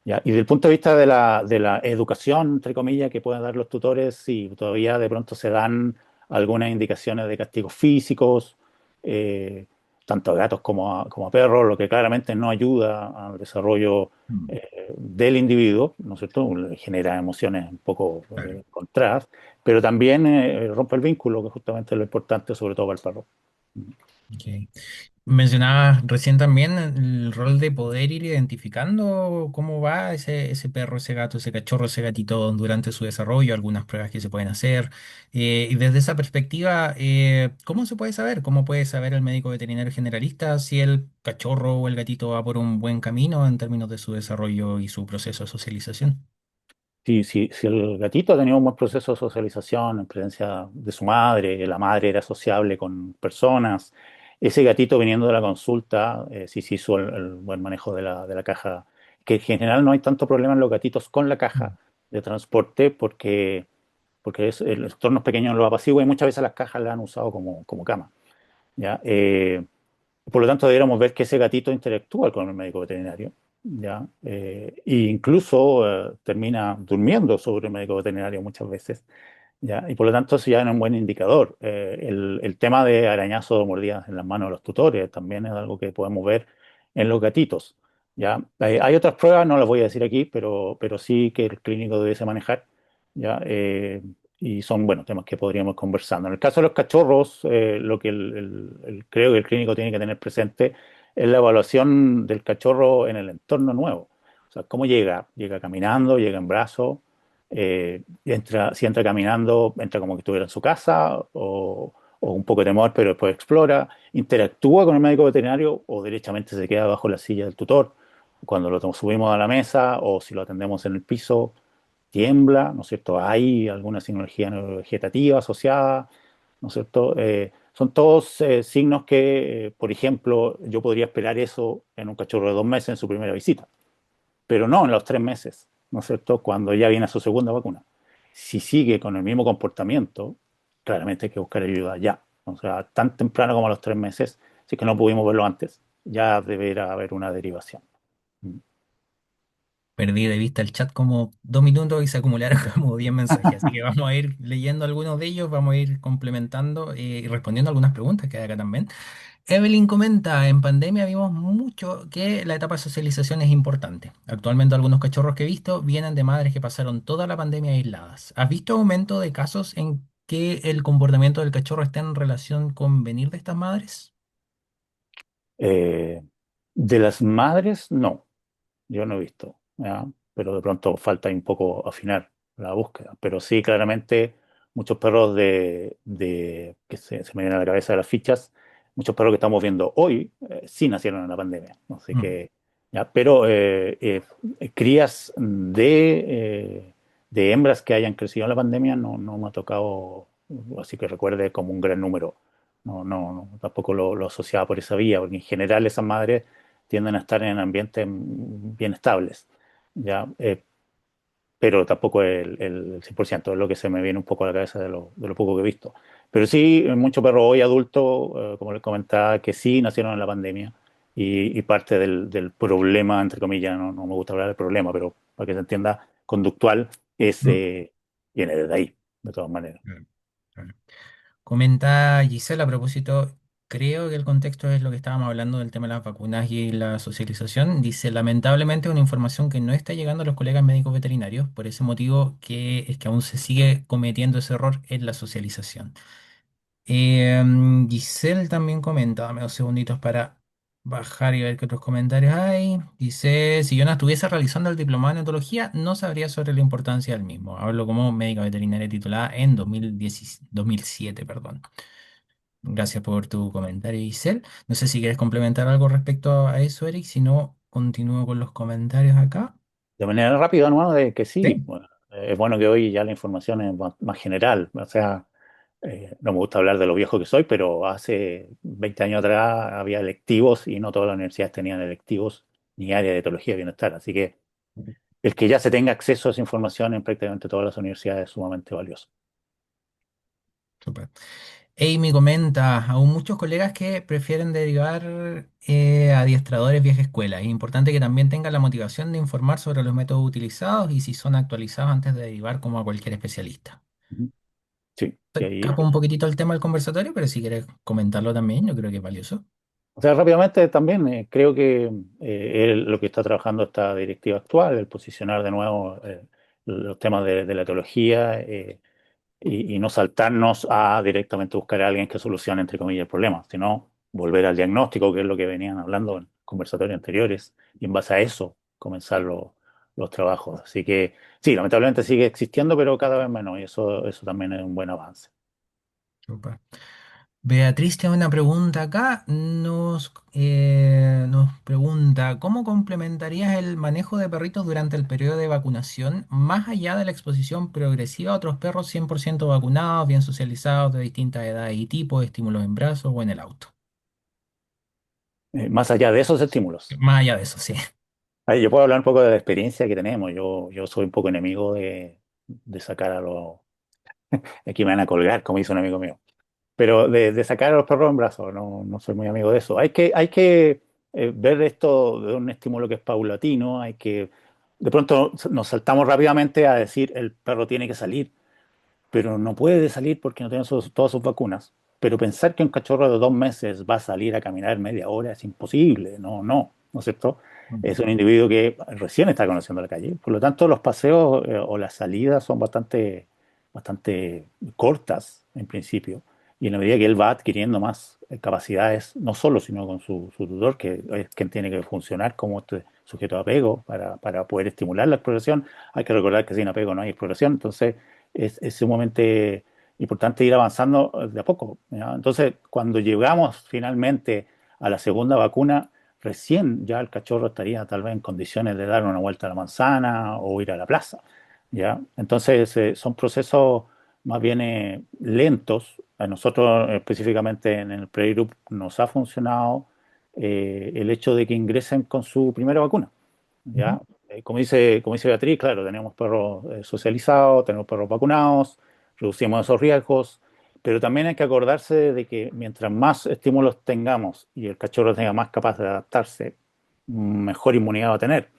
¿Ya? Y desde el punto de vista de la educación, entre comillas, que pueden dar los tutores, sí, todavía de pronto se dan algunas indicaciones de castigos físicos, eh, tanto a gatos como a perros, lo que claramente no ayuda al desarrollo Mm, del individuo, ¿no es cierto? Le genera emociones un poco claro. encontradas, pero también rompe el vínculo, que justamente es lo importante, sobre todo para el perro. Ok. Mencionabas recién también el rol de poder ir identificando cómo va ese perro, ese gato, ese cachorro, ese gatito durante su desarrollo, algunas pruebas que se pueden hacer. Y desde esa perspectiva, ¿cómo se puede saber? ¿Cómo puede saber el médico veterinario generalista si el cachorro o el gatito va por un buen camino en términos de su desarrollo y su proceso de socialización? Si el gatito ha tenido un buen proceso de socialización en presencia de su madre, la madre era sociable con personas, ese gatito viniendo de la consulta, si se hizo el buen manejo de la caja, que en general no hay tanto problema en los gatitos con la caja Mm. de transporte porque el entorno es pequeño, lo apacigua y muchas veces las cajas las han usado como cama. ¿Ya? Por lo tanto, deberíamos ver que ese gatito interactúa con el médico veterinario, ¿ya? E incluso termina durmiendo sobre el médico veterinario muchas veces, ¿ya? Y por lo tanto, eso ya es un buen indicador. El tema de arañazos o mordidas en las manos de los tutores también es algo que podemos ver en los gatitos, ¿ya? Hay otras pruebas, no las voy a decir aquí, pero sí que el clínico debiese manejar, ¿ya? Y son, bueno, temas que podríamos ir conversando. En el caso de los cachorros, lo que creo que el clínico tiene que tener presente es la evaluación del cachorro en el entorno nuevo. O sea, cómo llega. Llega caminando, llega en brazos, si entra caminando, entra como que estuviera en su casa o un poco de temor, pero después explora, interactúa con el médico veterinario o derechamente se queda bajo la silla del tutor cuando lo subimos a la mesa o si lo atendemos en el piso, tiembla, ¿no es cierto? Hay alguna sinología neurovegetativa asociada, ¿no es cierto? Son todos signos que, por ejemplo, yo podría esperar eso en un cachorro de 2 meses en su primera visita, pero no en los 3 meses, ¿no es cierto? Cuando ya viene su segunda vacuna. Si sigue con el mismo comportamiento, claramente hay que buscar ayuda ya. O sea, tan temprano como a los 3 meses, si es que no pudimos verlo antes, ya deberá haber una derivación. Mm. Perdí de vista el chat como 2 minutos y se acumularon como 10 mensajes. Así que vamos a ir leyendo algunos de ellos, vamos a ir complementando y respondiendo algunas preguntas que hay acá también. Evelyn comenta, en pandemia vimos mucho que la etapa de socialización es importante. Actualmente algunos cachorros que he visto vienen de madres que pasaron toda la pandemia aisladas. ¿Has visto aumento de casos en que el comportamiento del cachorro está en relación con venir de estas madres? Eh, de las madres, no. Yo no he visto, ¿ya? Pero de pronto falta ahí un poco afinar la búsqueda. Pero sí, claramente, muchos perros que se me vienen a la cabeza las fichas, muchos perros que estamos viendo hoy, sí nacieron en la pandemia. Así Mm, que, ya, pero crías de hembras que hayan crecido en la pandemia no me ha tocado, así que recuerde como un gran número. No, tampoco lo asociaba por esa vía, porque en general esas madres tienden a estar en ambientes bien estables, ¿ya? Pero tampoco el 100%, es lo que se me viene un poco a la cabeza de lo poco que he visto. Pero sí, muchos perros hoy adultos, como les comentaba, que sí nacieron en la pandemia y parte del problema, entre comillas, no me gusta hablar del problema, pero para que se entienda, conductual, es, mm, viene desde ahí, de todas maneras. claro, claro. Comenta Gisela a propósito, creo que el contexto es lo que estábamos hablando del tema de las vacunas y la socialización. Dice, lamentablemente una información que no está llegando a los colegas médicos veterinarios, por ese motivo que es que aún se sigue cometiendo ese error en la socialización. Giselle también comenta, dame 2 segunditos para bajar y ver qué otros comentarios hay. Dice, si yo no estuviese realizando el diplomado en etología, no sabría sobre la importancia del mismo. Hablo como médica veterinaria titulada en 2010 2007, perdón. Gracias por tu comentario, Giselle. No sé si quieres complementar algo respecto a eso, Eric. Si no, continúo con los comentarios acá. De manera rápida, ¿no? De que sí, Sí. bueno, es bueno que hoy ya la información es más general, o sea, no me gusta hablar de lo viejo que soy, pero hace 20 años atrás había electivos y no todas las universidades tenían electivos ni área de etología y bienestar. Así que el que ya se tenga acceso a esa información en prácticamente todas las universidades es sumamente valioso. Súper. Amy comenta, aún muchos colegas que prefieren derivar a adiestradores vieja escuela. Es importante que también tengan la motivación de informar sobre los métodos utilizados y si son actualizados antes de derivar como a cualquier especialista. Ujú. Sí, Se sí, ahí escapa un poquitito el tema del conversatorio, pero si quieres comentarlo también, yo creo que es valioso. O sea, rápidamente también creo que lo que está trabajando esta directiva actual, el posicionar de nuevo los temas de la teología y no saltarnos a directamente buscar a alguien que solucione, entre comillas, el problema, sino volver al diagnóstico, que es lo que venían hablando en conversatorios anteriores, y en base a eso comenzar los trabajos. Así que sí, lamentablemente sigue existiendo, pero cada vez menos, y eso también es un buen avance. Súper. Beatriz tiene una pregunta acá. Nos pregunta, ¿cómo complementarías el manejo de perritos durante el periodo de vacunación, más allá de la exposición progresiva a otros perros 100% vacunados, bien socializados, de distintas edades y tipos, estímulos en brazos o en el auto? Más allá de esos estímulos. Más allá de eso, sí. Ahí yo puedo hablar un poco de la experiencia que tenemos. Yo soy un poco enemigo de sacar a los... Aquí me van a colgar, como dice un amigo mío. Pero de sacar a los perros en brazos, no soy muy amigo de eso. Hay que ver esto de un estímulo que es paulatino. De pronto nos saltamos rápidamente a decir el perro tiene que salir, pero no puede salir porque no tiene todas sus vacunas. Pero pensar que un cachorro de 2 meses va a salir a caminar media hora es imposible, ¿no es cierto? Mm. Es un individuo que recién está conociendo la calle. Por lo tanto, los paseos o las salidas son bastante cortas en principio. Y en la medida que él va adquiriendo más capacidades, no solo, sino con su tutor, que es quien tiene que funcionar como este sujeto de apego para poder estimular la exploración. Hay que recordar que sin apego no hay exploración. Entonces, es sumamente importante ir avanzando de a poco, ¿ya? Entonces, cuando llegamos finalmente a la segunda vacuna, recién ya el cachorro estaría tal vez en condiciones de dar una vuelta a la manzana o ir a la plaza, ¿ya? Entonces, son procesos más bien lentos. A nosotros específicamente en el Playgroup nos ha funcionado el hecho de que ingresen con su primera vacuna. Ujú. ¿Ya? Como dice Beatriz, claro, tenemos perros socializados, tenemos perros vacunados, reducimos esos riesgos, pero también hay que acordarse de que mientras más estímulos tengamos y el cachorro tenga más capaz de adaptarse, mejor inmunidad va a tener.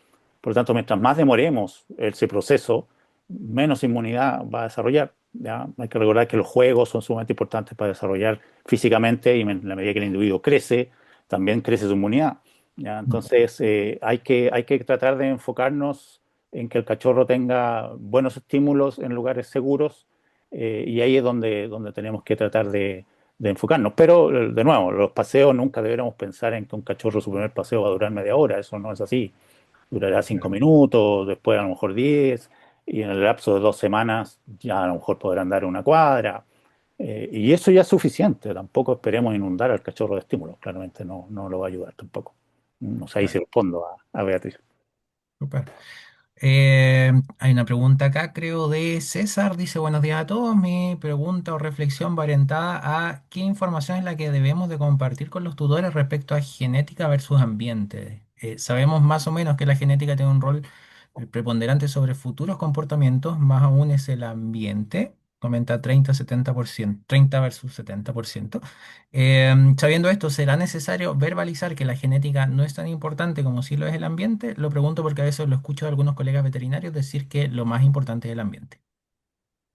Por lo tanto, mientras más demoremos ese proceso, menos inmunidad va a desarrollar. ¿Ya? Hay que recordar que los juegos son sumamente importantes para desarrollar físicamente y en la medida que el individuo crece, también crece su inmunidad. ¿Ya? Mm. Entonces, hay que tratar de enfocarnos en que el cachorro tenga buenos estímulos en lugares seguros y ahí es donde tenemos que tratar de enfocarnos. Pero, de nuevo, los paseos nunca deberíamos pensar en que un cachorro su primer paseo va a durar media hora, eso no es así. Durará 5 minutos, después a lo mejor 10, y en el lapso de 2 semanas ya a lo mejor podrán dar una cuadra. Y eso ya es suficiente, tampoco esperemos inundar al cachorro de estímulos, claramente no lo va a ayudar tampoco. No sé, ahí se Claro. respondo a Beatriz. Súper. Hay una pregunta acá, creo, de César. Dice, buenos días a todos. Mi pregunta o reflexión va orientada a qué información es la que debemos de compartir con los tutores respecto a genética versus ambiente. Sabemos más o menos que la genética tiene un rol preponderante sobre futuros comportamientos, más aún es el ambiente. Comenta 30-70%, 30 versus 70%. Sabiendo esto, ¿será necesario verbalizar que la genética no es tan importante como sí lo es el ambiente? Lo pregunto porque a veces lo escucho de algunos colegas veterinarios decir que lo más importante es el ambiente.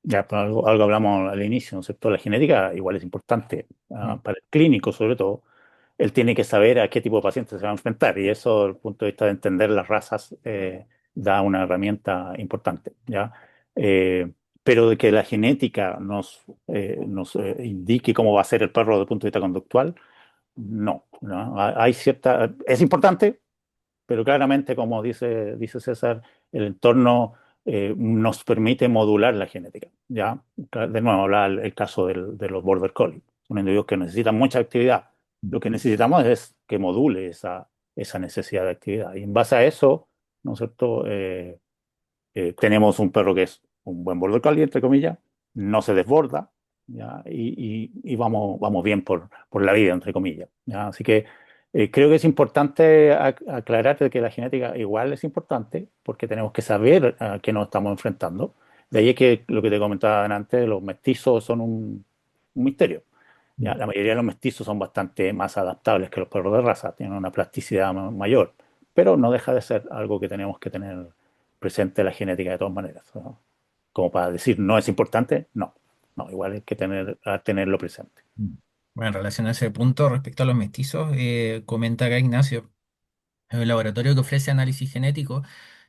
Ya, pues algo hablamos al inicio, ¿no es cierto? La genética igual es importante, Mm. para el clínico sobre todo. Él tiene que saber a qué tipo de paciente se va a enfrentar y eso, desde el punto de vista de entender las razas, da una herramienta importante, ¿ya? Eh, pero de que la genética nos indique cómo va a ser el perro desde el punto de vista conductual, no. Hay cierta... Es importante, pero claramente, como dice César, el entorno nos permite modular la genética. ¿Ya? De nuevo, habla el caso de los Border Collie, son individuos que necesitan mucha actividad. Lo que necesitamos es que module esa necesidad de actividad. Y en base a eso, ¿no es cierto? Tenemos un perro que es un buen border collie, entre comillas, no se desborda, ¿ya? Y vamos bien por la vida, entre comillas, ¿ya? Así que creo que es importante aclarar de que la genética igual es importante porque tenemos que saber a qué nos estamos enfrentando. De ahí es que lo que te comentaba antes, los mestizos son un misterio. ¿Ya? Mm. La mayoría de los mestizos son bastante más adaptables que los perros de raza, tienen una plasticidad mayor, pero no deja de ser algo que tenemos que tener presente la genética de todas maneras, ¿no? Como para decir no es importante, no, igual hay que tenerlo presente. Mm. Bueno, en relación a ese punto, respecto a los mestizos, comenta acá Ignacio, es un laboratorio que ofrece análisis genético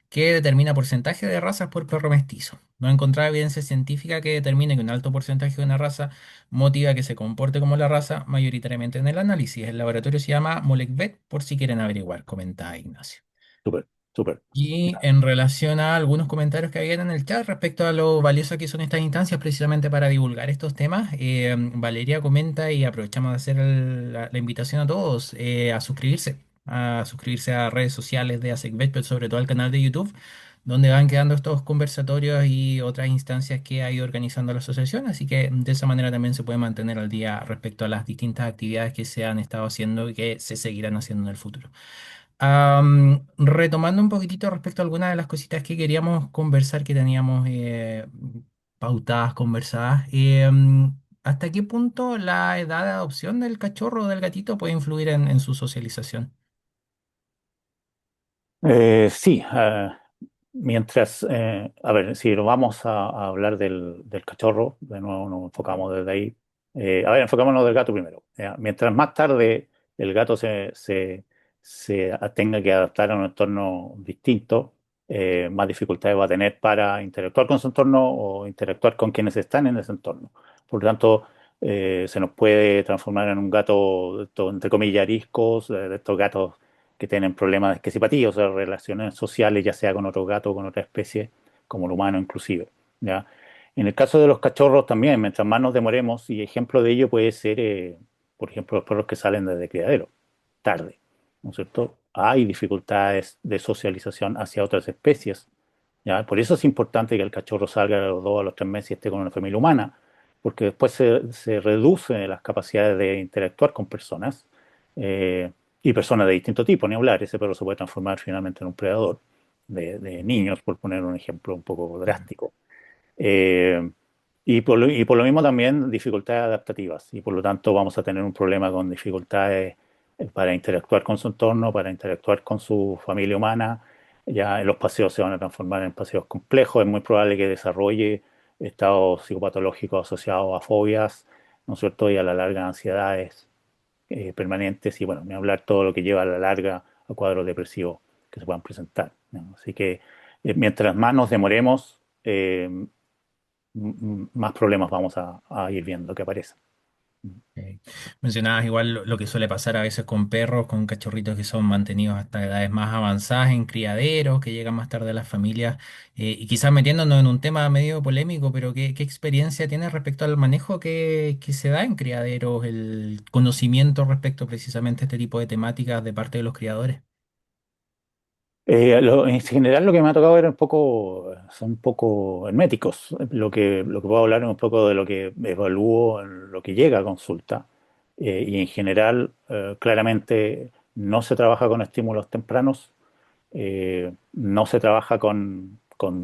que determina porcentaje de razas por perro mestizo. No ha encontrado evidencia científica que determine que un alto porcentaje de una raza motiva que se comporte como la raza mayoritariamente en el análisis. El laboratorio se llama MolecVet, por si quieren averiguar, comenta Ignacio. Súper, súper. Y en relación a algunos comentarios que habían en el chat respecto a lo valiosas que son estas instancias precisamente para divulgar estos temas, Valeria comenta y aprovechamos de hacer la invitación a todos a suscribirse a redes sociales de ASECVET, pero sobre todo al canal de YouTube, donde van quedando estos conversatorios y otras instancias que ha ido organizando la asociación, así que de esa manera también se puede mantener al día respecto a las distintas actividades que se han estado haciendo y que se seguirán haciendo en el futuro. Retomando un poquitito respecto a algunas de las cositas que queríamos conversar, que teníamos pautadas, conversadas, ¿hasta qué punto la edad de adopción del cachorro o del gatito puede influir en su socialización? Sí, mientras, a ver, si nos vamos a hablar del cachorro, de nuevo nos enfocamos desde ahí. A ver, enfocémonos del gato primero. ¿Ya? Mientras más tarde el gato se tenga que adaptar a un entorno distinto, más dificultades va a tener para interactuar con su entorno o interactuar con quienes están en ese entorno. Por lo tanto, se nos puede transformar en un gato, de estos, entre comillas, ariscos, de estos gatos que tienen problemas de esquizopatía, o sea, relaciones sociales, ya sea con otro gato o con otra especie, como el humano inclusive, ¿ya? En el caso de los cachorros también, mientras más nos demoremos, y ejemplo de ello puede ser, por ejemplo, los perros que salen desde criadero, tarde, ¿no es cierto? Hay dificultades de socialización hacia otras especies, ¿ya? Por eso es importante que el cachorro salga a los 2 a los 3 meses y esté con una familia humana, porque después se reducen las capacidades de interactuar con personas, eh, y personas de distinto tipo, ni hablar. Ese perro se puede transformar finalmente en un predador de niños, por poner un ejemplo un poco drástico. Eh, y por lo mismo también dificultades adaptativas, y por lo tanto vamos a tener un problema con dificultades para interactuar con su entorno, para interactuar con su familia humana. Ya los paseos se van a transformar en paseos complejos, es muy probable que desarrolle estados psicopatológicos asociados a fobias, ¿no es cierto? Y a la larga ansiedades permanentes, y bueno, ni hablar todo lo que lleva a la larga a cuadros depresivos que se puedan presentar, ¿no? Así que mientras más nos demoremos, más problemas vamos a ir viendo que aparecen. Eh, Mencionabas igual lo que suele pasar a veces con perros, con cachorritos que son mantenidos hasta edades más avanzadas en criaderos, que llegan más tarde a las familias, y quizás metiéndonos en un tema medio polémico, pero ¿qué experiencia tienes respecto al manejo que se da en criaderos, el conocimiento respecto precisamente a este tipo de temáticas de parte de los criadores? En general lo que me ha tocado ver son un poco herméticos. Lo que puedo hablar es un poco de lo que evalúo en lo que llega a consulta. Y en general, claramente no se trabaja con estímulos tempranos, no se trabaja con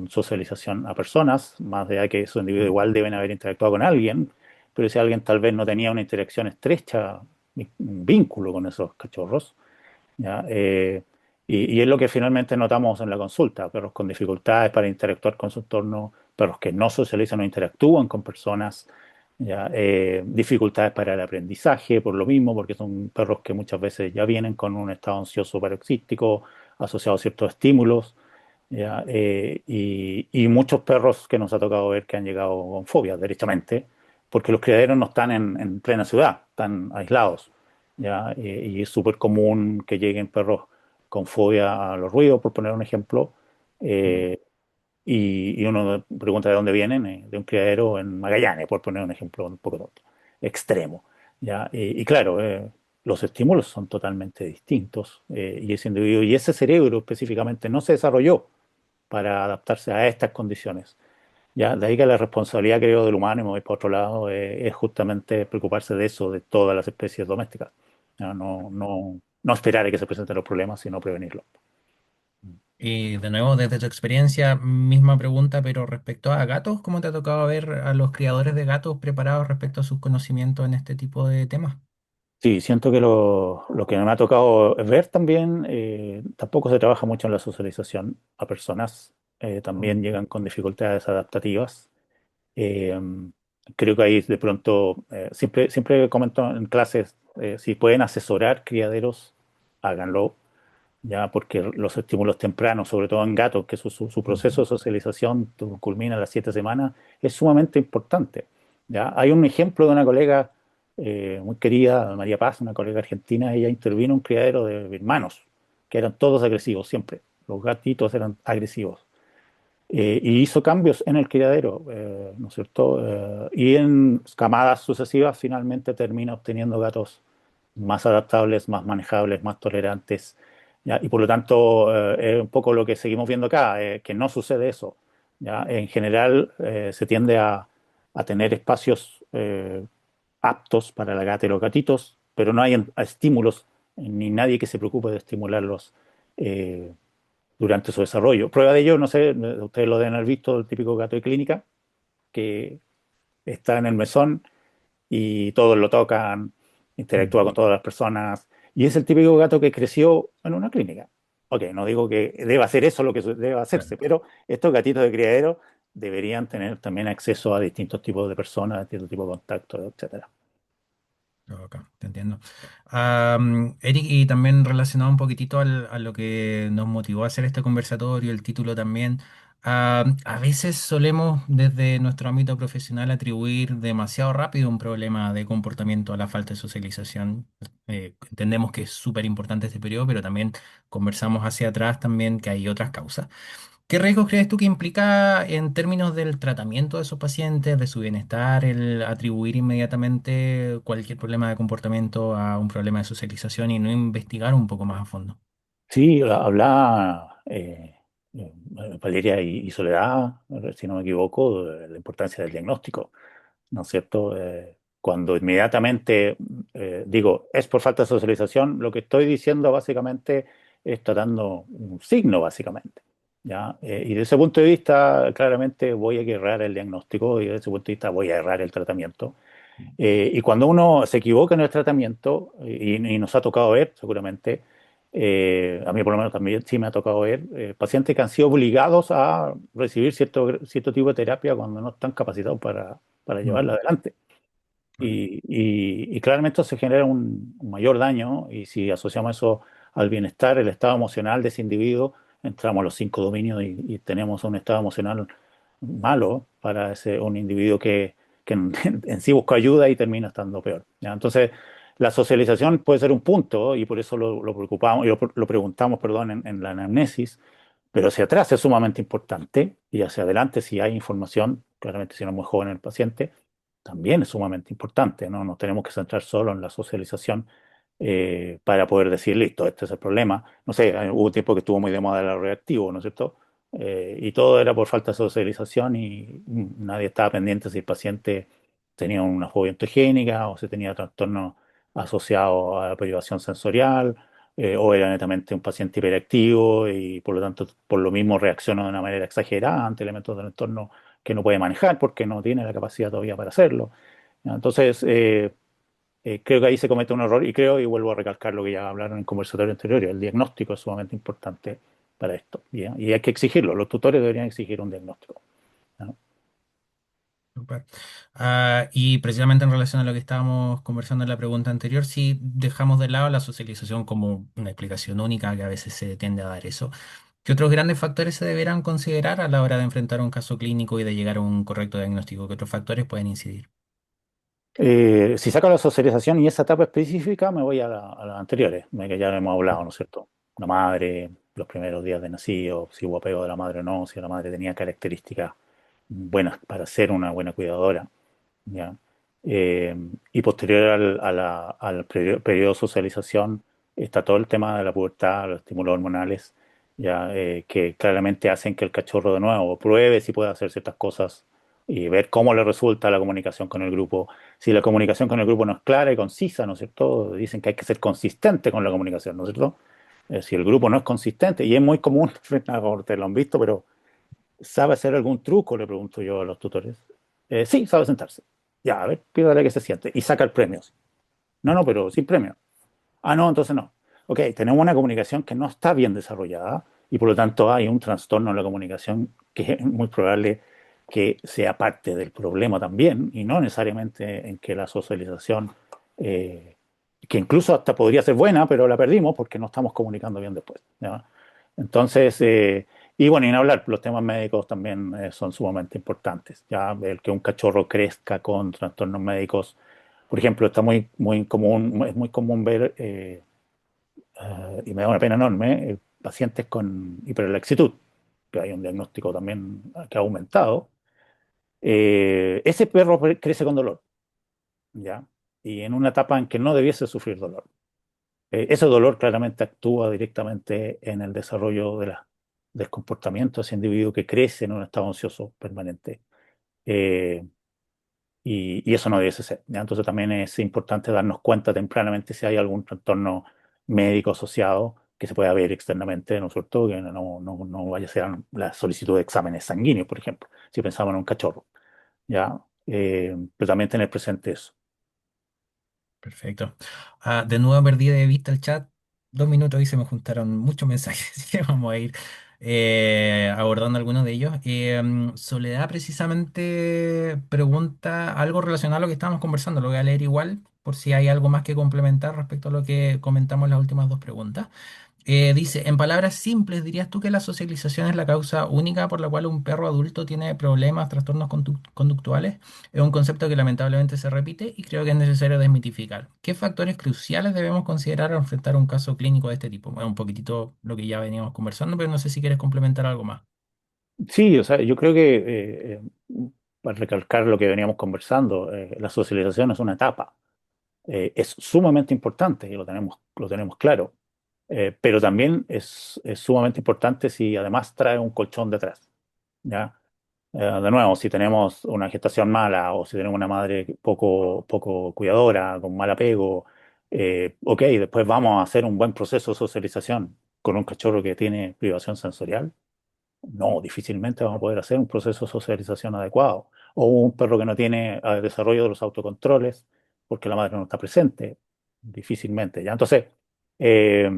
socialización a personas, más allá de que esos individuos Mm. igual deben haber interactuado con alguien, pero si alguien tal vez no tenía una interacción estrecha, un vínculo con esos cachorros, ¿ya? Y es lo que finalmente notamos en la consulta: perros con dificultades para interactuar con su entorno, perros que no socializan o interactúan con personas, ¿ya? Dificultades para el aprendizaje, por lo mismo, porque son perros que muchas veces ya vienen con un estado ansioso paroxístico asociado a ciertos estímulos, ¿ya? Y muchos perros que nos ha tocado ver que han llegado con fobias, derechamente, porque los criaderos no están en plena ciudad, están aislados, ¿ya? Y es súper común que lleguen perros con fobia a los ruidos, por poner un ejemplo, Mm. eh, y uno pregunta de dónde vienen, de un criadero en Magallanes, por poner un ejemplo un poco tonto, extremo, ¿ya? Y claro, los estímulos son totalmente distintos, y ese individuo y ese cerebro específicamente no se desarrolló para adaptarse a estas condiciones. Ya, de ahí que la responsabilidad, creo, del humano, y me voy para otro lado, es justamente preocuparse de eso, de todas las especies domésticas. Ya, no esperar a que se presenten los problemas, sino prevenirlos. Y de nuevo, desde tu experiencia, misma pregunta, pero respecto a gatos, ¿cómo te ha tocado ver a los criadores de gatos preparados respecto a sus conocimientos en este tipo de temas? Sí, siento que lo que me ha tocado ver también, tampoco se trabaja mucho en la socialización a personas, también Mm. llegan con dificultades adaptativas. Creo que ahí de pronto, siempre comento en clases, si pueden asesorar criaderos, háganlo, ya, porque los estímulos tempranos, sobre todo en gatos, que su proceso Ujú. de socialización culmina a las 7 semanas, es sumamente importante. ¿Ya? Hay un ejemplo de una colega muy querida, María Paz, una colega argentina. Ella intervino en un criadero de hermanos, que eran todos agresivos, siempre. Los gatitos eran agresivos. Y hizo cambios en el criadero, ¿no es cierto? Y en camadas sucesivas finalmente termina obteniendo gatos más adaptables, más manejables, más tolerantes, ¿ya? Y por lo tanto, es un poco lo que seguimos viendo acá, que no sucede eso, ¿ya? En general, se tiende a tener espacios aptos para la gata y los gatitos, pero no hay estímulos ni nadie que se preocupe de estimularlos eh, durante su desarrollo. Prueba de ello, no sé, ustedes lo deben haber visto, el típico gato de clínica, que está en el mesón y todos lo tocan, interactúa con Mm. todas las personas, y es el típico gato que creció en una clínica. Ok, no digo que deba hacer eso lo que debe Claro. hacerse, pero estos gatitos de criadero deberían tener también acceso a distintos tipos de personas, a distintos tipos de contactos, etcétera. Ok, te entiendo. Eric, y también relacionado un poquitito a lo que nos motivó a hacer este conversatorio, el título también, a veces solemos desde nuestro ámbito profesional atribuir demasiado rápido un problema de comportamiento a la falta de socialización. Entendemos que es súper importante este periodo, pero también conversamos hacia atrás también que hay otras causas. ¿Qué riesgos crees tú que implica en términos del tratamiento de esos pacientes, de su bienestar, el atribuir inmediatamente cualquier problema de comportamiento a un problema de socialización y no investigar un poco más a fondo? Sí, hablaba Valeria y Soledad, si no me equivoco, de la importancia del diagnóstico. ¿No es cierto? Cuando inmediatamente digo, es por falta de socialización, lo que estoy diciendo básicamente es tratando un signo, básicamente. ¿Ya? Y desde ese punto de vista, claramente voy a errar el diagnóstico y desde ese punto de vista voy a errar el tratamiento. Y cuando uno se equivoca en el tratamiento, y nos ha tocado ver, seguramente, a mí por lo menos también sí me ha tocado ver, pacientes que han sido obligados a recibir cierto tipo de terapia cuando no están capacitados para Mm, llevarla adelante. claro. Y claramente eso se genera un mayor daño, y si asociamos eso al bienestar, el estado emocional de ese individuo, entramos a los 5 dominios y tenemos un estado emocional malo para un individuo que en sí busca ayuda y termina estando peor. ¿Ya? Entonces, la socialización puede ser un punto y por eso lo preocupamos y lo preguntamos, perdón, en la anamnesis, pero hacia atrás es sumamente importante y hacia adelante si hay información, claramente si no es muy joven el paciente, también es sumamente importante, ¿no? Nos tenemos que centrar solo en la socialización para poder decir, listo, este es el problema. No sé, hubo un tiempo que estuvo muy de moda el reactivo, ¿no es cierto? Y todo era por falta de socialización y nadie estaba pendiente si el paciente tenía una fobia ontogénica o si tenía trastorno asociado a la privación sensorial, o era netamente un paciente hiperactivo y por lo tanto por lo mismo reacciona de una manera exagerada ante elementos del entorno que no puede manejar porque no tiene la capacidad todavía para hacerlo. ¿Ya? Entonces, creo que ahí se comete un error y creo, y vuelvo a recalcar lo que ya hablaron en conversatorio anterior, el diagnóstico es sumamente importante para esto. ¿Ya? Y hay que exigirlo, los tutores deberían exigir un diagnóstico. ¿Ya? Súper. Y precisamente en relación a lo que estábamos conversando en la pregunta anterior, si dejamos de lado la socialización como una explicación única que a veces se tiende a dar eso, ¿qué otros grandes factores se deberán considerar a la hora de enfrentar un caso clínico y de llegar a un correcto diagnóstico? ¿Qué otros factores pueden incidir? Si saco la socialización y esa etapa específica, me voy a las anteriores, que ya hemos hablado, ¿no es cierto? La madre, los primeros días de nacido, si hubo apego de la madre o no, si la madre tenía características buenas para ser una buena cuidadora. ¿Ya? Eh, y posterior al periodo de socialización está todo el tema de la pubertad, los estímulos hormonales, ya que claramente hacen que el cachorro de nuevo pruebe si puede hacer ciertas cosas y ver cómo le resulta la comunicación con el grupo. Si la comunicación con el grupo no es clara y concisa, ¿no es cierto? Dicen que hay que ser consistente con la comunicación, ¿no es cierto? Si el grupo no es consistente, y es muy común, te lo han visto, pero ¿sabe hacer algún truco? Le pregunto yo a los tutores. Sí, sabe sentarse. Ya, a ver, pídale que se siente y saca el premio. No, no, pero sin premio. Ah, no, entonces no. Ok, tenemos una comunicación que no está bien desarrollada y por lo tanto hay un trastorno en la comunicación que es muy probable. que sea parte del problema también, y no necesariamente en que la socialización, eh, que incluso hasta podría ser buena, pero la perdimos porque no estamos comunicando bien después. ¿Ya? Entonces, y bueno, y no hablar, los temas médicos también son sumamente importantes. Ya el que un cachorro crezca con trastornos médicos, por ejemplo, está muy común, es muy común ver, y me da una pena enorme, pacientes con hiperlaxitud, que hay un diagnóstico también que ha aumentado. Ese perro crece con dolor, ¿ya? Y en una etapa en que no debiese sufrir dolor. Ese dolor claramente actúa directamente en el desarrollo del comportamiento de ese individuo que crece en un estado ansioso permanente. Eh, y eso no debiese ser, ¿ya? Entonces también es importante darnos cuenta tempranamente si hay algún trastorno médico asociado que se pueda ver externamente, ¿no es cierto? Que no vaya a ser la solicitud de exámenes sanguíneos, por ejemplo, si pensamos en un cachorro, ¿ya? Pero también tener presente eso. Perfecto. De nuevo perdí de vista el chat 2 minutos y se me juntaron muchos mensajes, así que vamos a ir abordando algunos de ellos. Soledad precisamente pregunta algo relacionado a lo que estábamos conversando. Lo voy a leer igual por si hay algo más que complementar respecto a lo que comentamos en las últimas dos preguntas. Dice, en palabras simples, ¿dirías tú que la socialización es la causa única por la cual un perro adulto tiene problemas, trastornos conductuales? Es un concepto que lamentablemente se repite y creo que es necesario desmitificar. ¿Qué factores cruciales debemos considerar al enfrentar un caso clínico de este tipo? Bueno, un poquitito lo que ya veníamos conversando, pero no sé si quieres complementar algo más. Sí, o sea, yo creo que, para recalcar lo que veníamos conversando, la socialización es una etapa. Es sumamente importante y lo tenemos claro. Pero también es sumamente importante si además trae un colchón detrás, ¿ya? De nuevo, si tenemos una gestación mala o si tenemos una madre poco cuidadora, con mal apego, ok, después vamos a hacer un buen proceso de socialización con un cachorro que tiene privación sensorial. No, difícilmente vamos a poder hacer un proceso de socialización adecuado. O un perro que no tiene desarrollo de los autocontroles porque la madre no está presente. Difícilmente, ¿ya? Entonces, eh,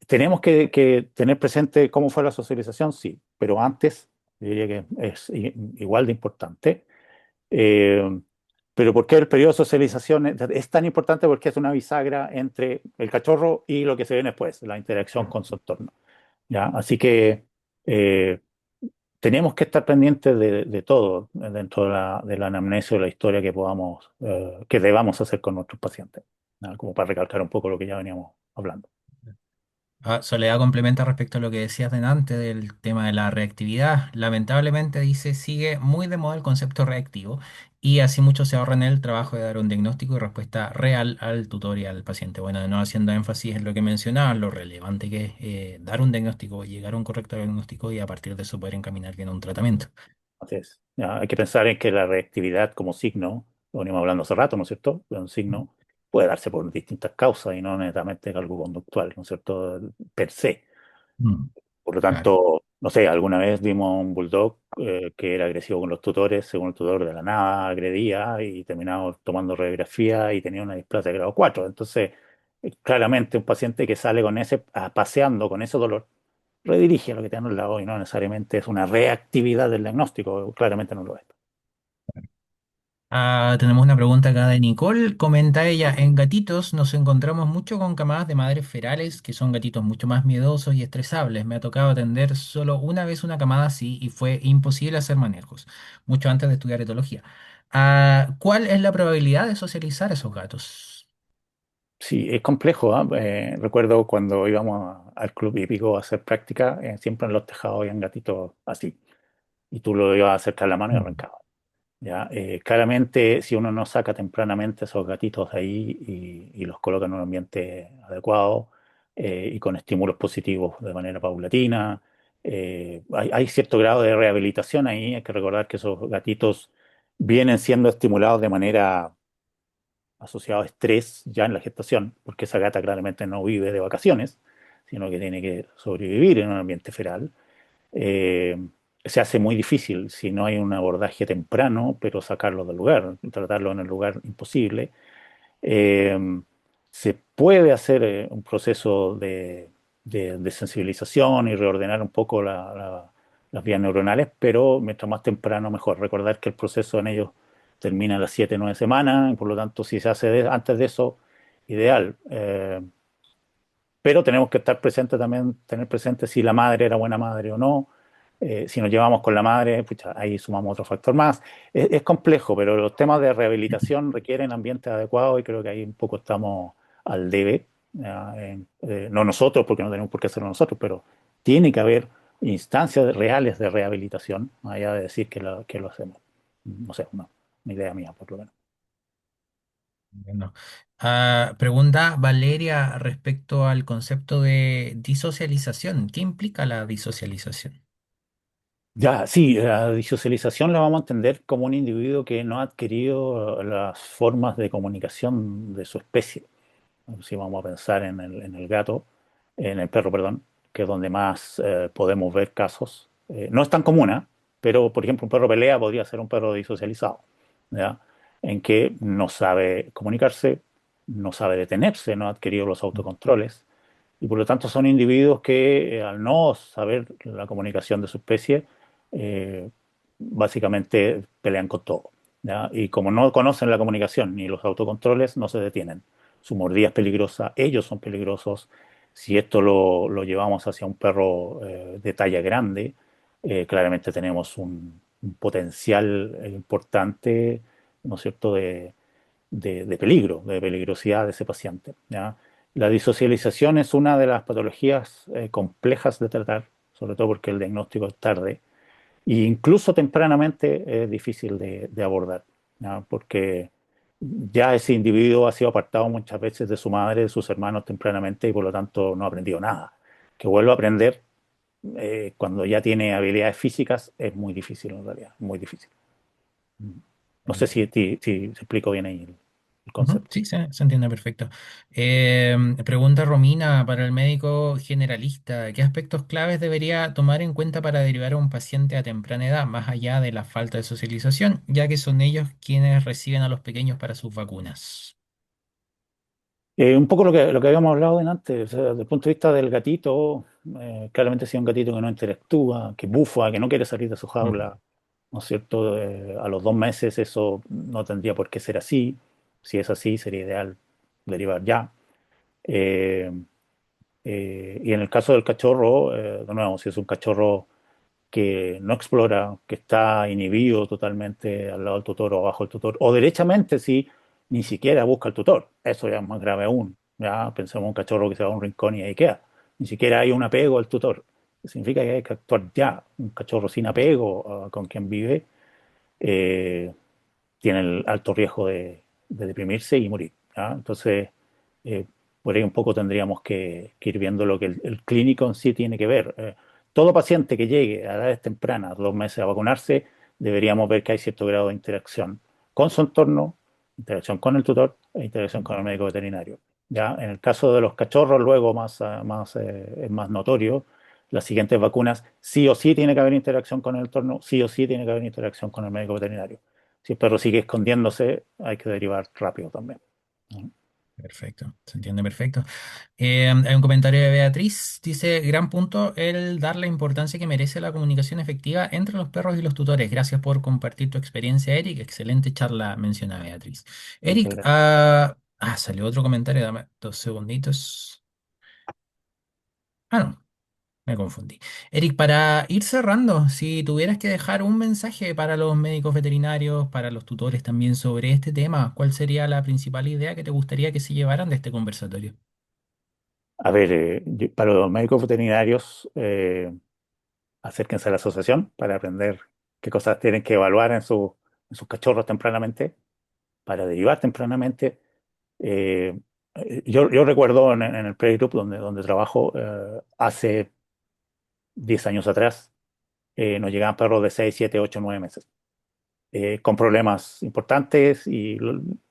tenemos que tener presente cómo fue la socialización, sí, pero antes yo diría que es igual de importante. Eh, pero ¿por qué el periodo de socialización es tan importante? Porque es una bisagra entre el cachorro y lo que se viene después, la interacción con su entorno. ¿Ya? Así que eh, tenemos que estar pendientes de todo dentro de la anamnesis o de la historia que podamos, que debamos hacer con nuestros pacientes, ¿no? Como para recalcar un poco lo que ya veníamos hablando. Soledad complementa respecto a lo que decías delante del tema de la reactividad. Lamentablemente dice, sigue muy de moda el concepto reactivo y así mucho se ahorra en el trabajo de dar un diagnóstico y respuesta real al tutor y al paciente. Bueno, de nuevo haciendo énfasis en lo que mencionaba, lo relevante que es dar un diagnóstico, llegar a un correcto diagnóstico y a partir de eso poder encaminar bien un tratamiento. Entonces, ya, hay que pensar en que la reactividad como signo, lo venimos hablando hace rato, ¿no es cierto? Un signo puede darse por distintas causas y no netamente algo conductual, ¿no es cierto? Per se. Mm, Por lo claro. tanto, no sé, alguna vez vimos un bulldog que era agresivo con los tutores, según el tutor de la nada agredía y terminaba tomando radiografía y tenía una displasia de grado 4. Entonces, claramente un paciente que sale con paseando con ese dolor, redirige a lo que tiene al lado y no necesariamente es una reactividad del diagnóstico, claramente no lo es. Tenemos una pregunta acá de Nicole. Comenta ella, en gatitos nos encontramos mucho con camadas de madres ferales, que son gatitos mucho más miedosos y estresables. Me ha tocado atender solo una vez una camada así y fue imposible hacer manejos, mucho antes de estudiar etología. ¿Cuál es la probabilidad de socializar esos gatos? Sí, es complejo, ¿ah? Recuerdo cuando íbamos al club hípico a hacer práctica, siempre en los tejados habían gatitos así, y tú lo ibas a acercar la mano y Mm, arrancaba. ¿Ya? Claramente, si uno no saca tempranamente esos gatitos de ahí y los coloca en un ambiente adecuado y con estímulos positivos de manera paulatina, hay cierto grado de rehabilitación ahí. Hay que recordar que esos gatitos vienen siendo estimulados de manera asociada a estrés ya en la gestación, porque esa gata claramente no vive de vacaciones, sino que tiene que sobrevivir en un ambiente feral. eh, Se hace muy difícil si no hay un abordaje temprano, pero sacarlo del lugar, tratarlo en el lugar imposible. Eh, Se puede hacer un proceso de sensibilización y reordenar un poco las vías neuronales, pero mientras más temprano mejor. Recordar que el proceso en ellos termina a las 7 9 semanas, y por lo tanto si se hace antes de eso, ideal. Pero tenemos que estar presentes también, tener presente si la madre era buena madre o no. Si nos llevamos con la madre, pucha, ahí sumamos otro factor más. Es complejo, pero los temas de rehabilitación requieren ambientes adecuados y creo que ahí un poco estamos al debe. ¿Ya? No nosotros, porque no tenemos por qué hacerlo nosotros, pero tiene que haber instancias reales de rehabilitación, más allá de decir que lo hacemos. No sé, una idea mía, por lo menos. Bueno. Pregunta Valeria respecto al concepto de disocialización. ¿Qué implica la disocialización? Ya, sí, la disocialización la vamos a entender como un individuo que no ha adquirido las formas de comunicación de su especie. Si vamos a pensar en el gato, en el perro, perdón, que es donde más podemos ver casos. No es tan común, ¿eh? Pero por ejemplo un perro pelea podría ser un perro disocializado, ¿ya? En que no sabe comunicarse, no sabe detenerse, no ha adquirido los autocontroles y por lo tanto son individuos que al no saber la comunicación de su especie, eh, básicamente pelean con todo, ¿ya? Y como no conocen la comunicación ni los autocontroles, no se detienen. Su mordida es peligrosa, ellos son peligrosos. Si esto lo llevamos hacia un perro de talla grande, claramente tenemos un potencial importante, ¿no es cierto?, de peligro, de peligrosidad de ese paciente, ¿ya? La disocialización es una de las patologías complejas de tratar, sobre todo porque el diagnóstico es tarde, e incluso tempranamente es difícil de abordar, ¿ya? Porque ya ese individuo ha sido apartado muchas veces de su madre, de sus hermanos tempranamente y por lo tanto no ha aprendido nada. Que vuelva a aprender cuando ya tiene habilidades físicas es muy difícil en realidad, muy difícil. No sé si explico bien ahí el Ujú, concepto. sí, se entiende perfecto. Pregunta Romina para el médico generalista. ¿Qué aspectos claves debería tomar en cuenta para derivar a un paciente a temprana edad, más allá de la falta de socialización, ya que son ellos quienes reciben a los pequeños para sus vacunas? Un poco lo que habíamos hablado antes, o sea, desde el punto de vista del gatito, claramente si es un gatito que no interactúa, que bufa, que no quiere salir de su Mm, jaula, ¿no es cierto? A los 2 meses eso no tendría por qué ser así. Si es así, sería ideal derivar ya. Eh, y en el caso del cachorro, de nuevo, si es un cachorro que no explora, que está inhibido totalmente al lado del tutor o bajo el tutor, o derechamente si ni siquiera busca el tutor. Eso ya es más grave aún. Ya pensemos en un cachorro que se va a un rincón y ahí queda. Ni siquiera hay un apego al tutor. Significa que hay que actuar ya. Un cachorro sin apego con quien vive eh, tiene el alto riesgo de deprimirse y morir, ¿ya? Entonces, eh, por ahí un poco tendríamos que ir viendo lo que el clínico en sí tiene que ver. Todo paciente que llegue a edades tempranas, 2 meses a vacunarse, deberíamos ver que hay cierto grado de interacción con su entorno, interacción con el tutor e interacción con el médico veterinario. ¿Ya? En el caso de los cachorros, luego es más notorio, las siguientes vacunas sí o sí tiene que haber interacción con el entorno, sí o sí tiene que haber interacción con el médico veterinario. Si el perro sigue escondiéndose, hay que derivar rápido también, ¿no? perfecto, se entiende perfecto. Hay un comentario de Beatriz, dice, gran punto el dar la importancia que merece la comunicación efectiva entre los perros y los tutores. Gracias por compartir tu experiencia, Eric. Excelente charla, menciona Beatriz. Muchas Eric, gracias. salió otro comentario, dame 2 segunditos. Ah, no, me confundí. Eric, para ir cerrando, si tuvieras que dejar un mensaje para los médicos veterinarios, para los tutores también sobre este tema, ¿cuál sería la principal idea que te gustaría que se llevaran de este conversatorio? A ver, para los médicos veterinarios, acérquense a la asociación para aprender qué cosas tienen que evaluar en sus cachorros tempranamente, para derivar tempranamente. Eh, yo recuerdo en el Playgroup donde trabajo, hace 10 años atrás, nos llegaban perros de 6 7 8 9 meses. Con problemas importantes y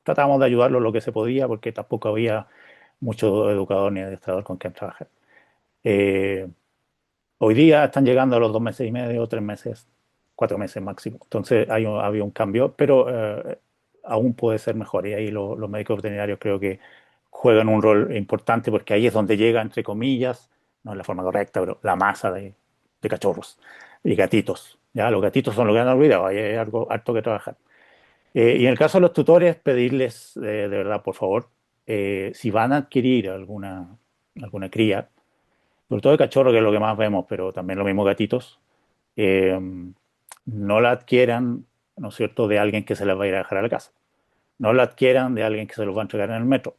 tratábamos de ayudarlos lo que se podía porque tampoco había mucho educador ni administrador con quien trabajar. Eh, Hoy día están llegando a los 2 meses y medio, 3 meses, 4 meses máximo. Entonces había un cambio, pero aún puede ser mejor y ahí los médicos veterinarios creo que juegan un rol importante porque ahí es donde llega, entre comillas, no es la forma correcta, pero la masa de cachorros. y gatitos. Ya, los gatitos son los que han olvidado, ahí hay algo harto que trabajar. Y en el caso de los tutores, pedirles de verdad, por favor, si van a adquirir alguna cría, sobre todo de cachorro, que es lo que más vemos, pero también lo mismo gatitos, eh, no la adquieran, ¿no es cierto?, de alguien que se las va a ir a dejar a la casa. No la adquieran de alguien que se los va a entregar en el metro.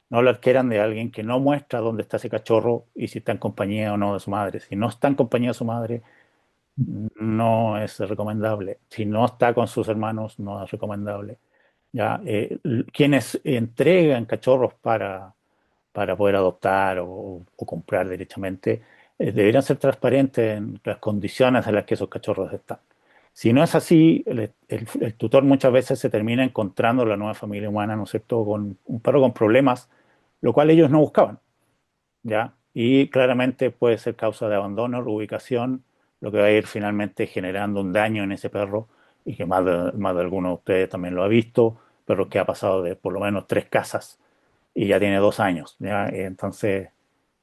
No la adquieran de alguien que no muestra dónde está ese cachorro y si está en compañía o no de su madre. Si no está en compañía de su madre, no es recomendable. Si no está con sus hermanos, no es recomendable. ¿Ya? Quienes entregan cachorros para poder adoptar o comprar derechamente, deberían ser transparentes en las condiciones en las que esos cachorros están. Si no es así, el tutor muchas veces se termina encontrando la nueva familia humana, ¿no es cierto?, con un perro con problemas, lo cual ellos no buscaban. ¿Ya? Y claramente puede ser causa de abandono, reubicación, lo que va a ir finalmente generando un daño en ese perro y que más de alguno de ustedes también lo ha visto, perro que ha pasado de por lo menos 3 casas y ya tiene 2 años, ¿ya? Entonces,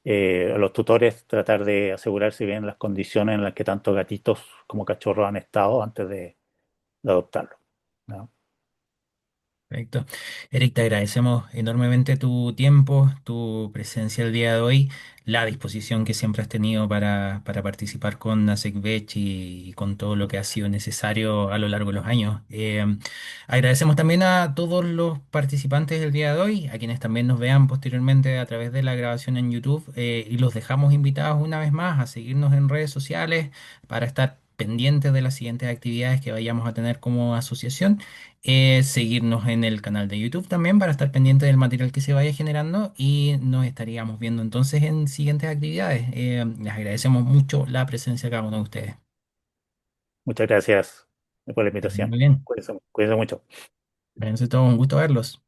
los tutores tratar de asegurarse bien las condiciones en las que tanto gatitos como cachorros han estado antes de adoptarlo. ¿Ya? Perfecto. Eric, te agradecemos enormemente tu tiempo, tu presencia el día de hoy, la disposición que siempre has tenido para participar con NASECVECH y con todo lo que ha sido necesario a lo largo de los años. Agradecemos también a todos los participantes del día de hoy, a quienes también nos vean posteriormente a través de la grabación en YouTube, y los dejamos invitados una vez más a seguirnos en redes sociales para estar pendientes de las siguientes actividades que vayamos a tener como asociación, seguirnos en el canal de YouTube también para estar pendiente del material que se vaya generando y nos estaríamos viendo entonces en siguientes actividades. Les agradecemos mucho la presencia de cada uno de ustedes. Muchas gracias por la Que estén invitación. muy bien. Cuídense mucho. Cuídense todos, un gusto verlos.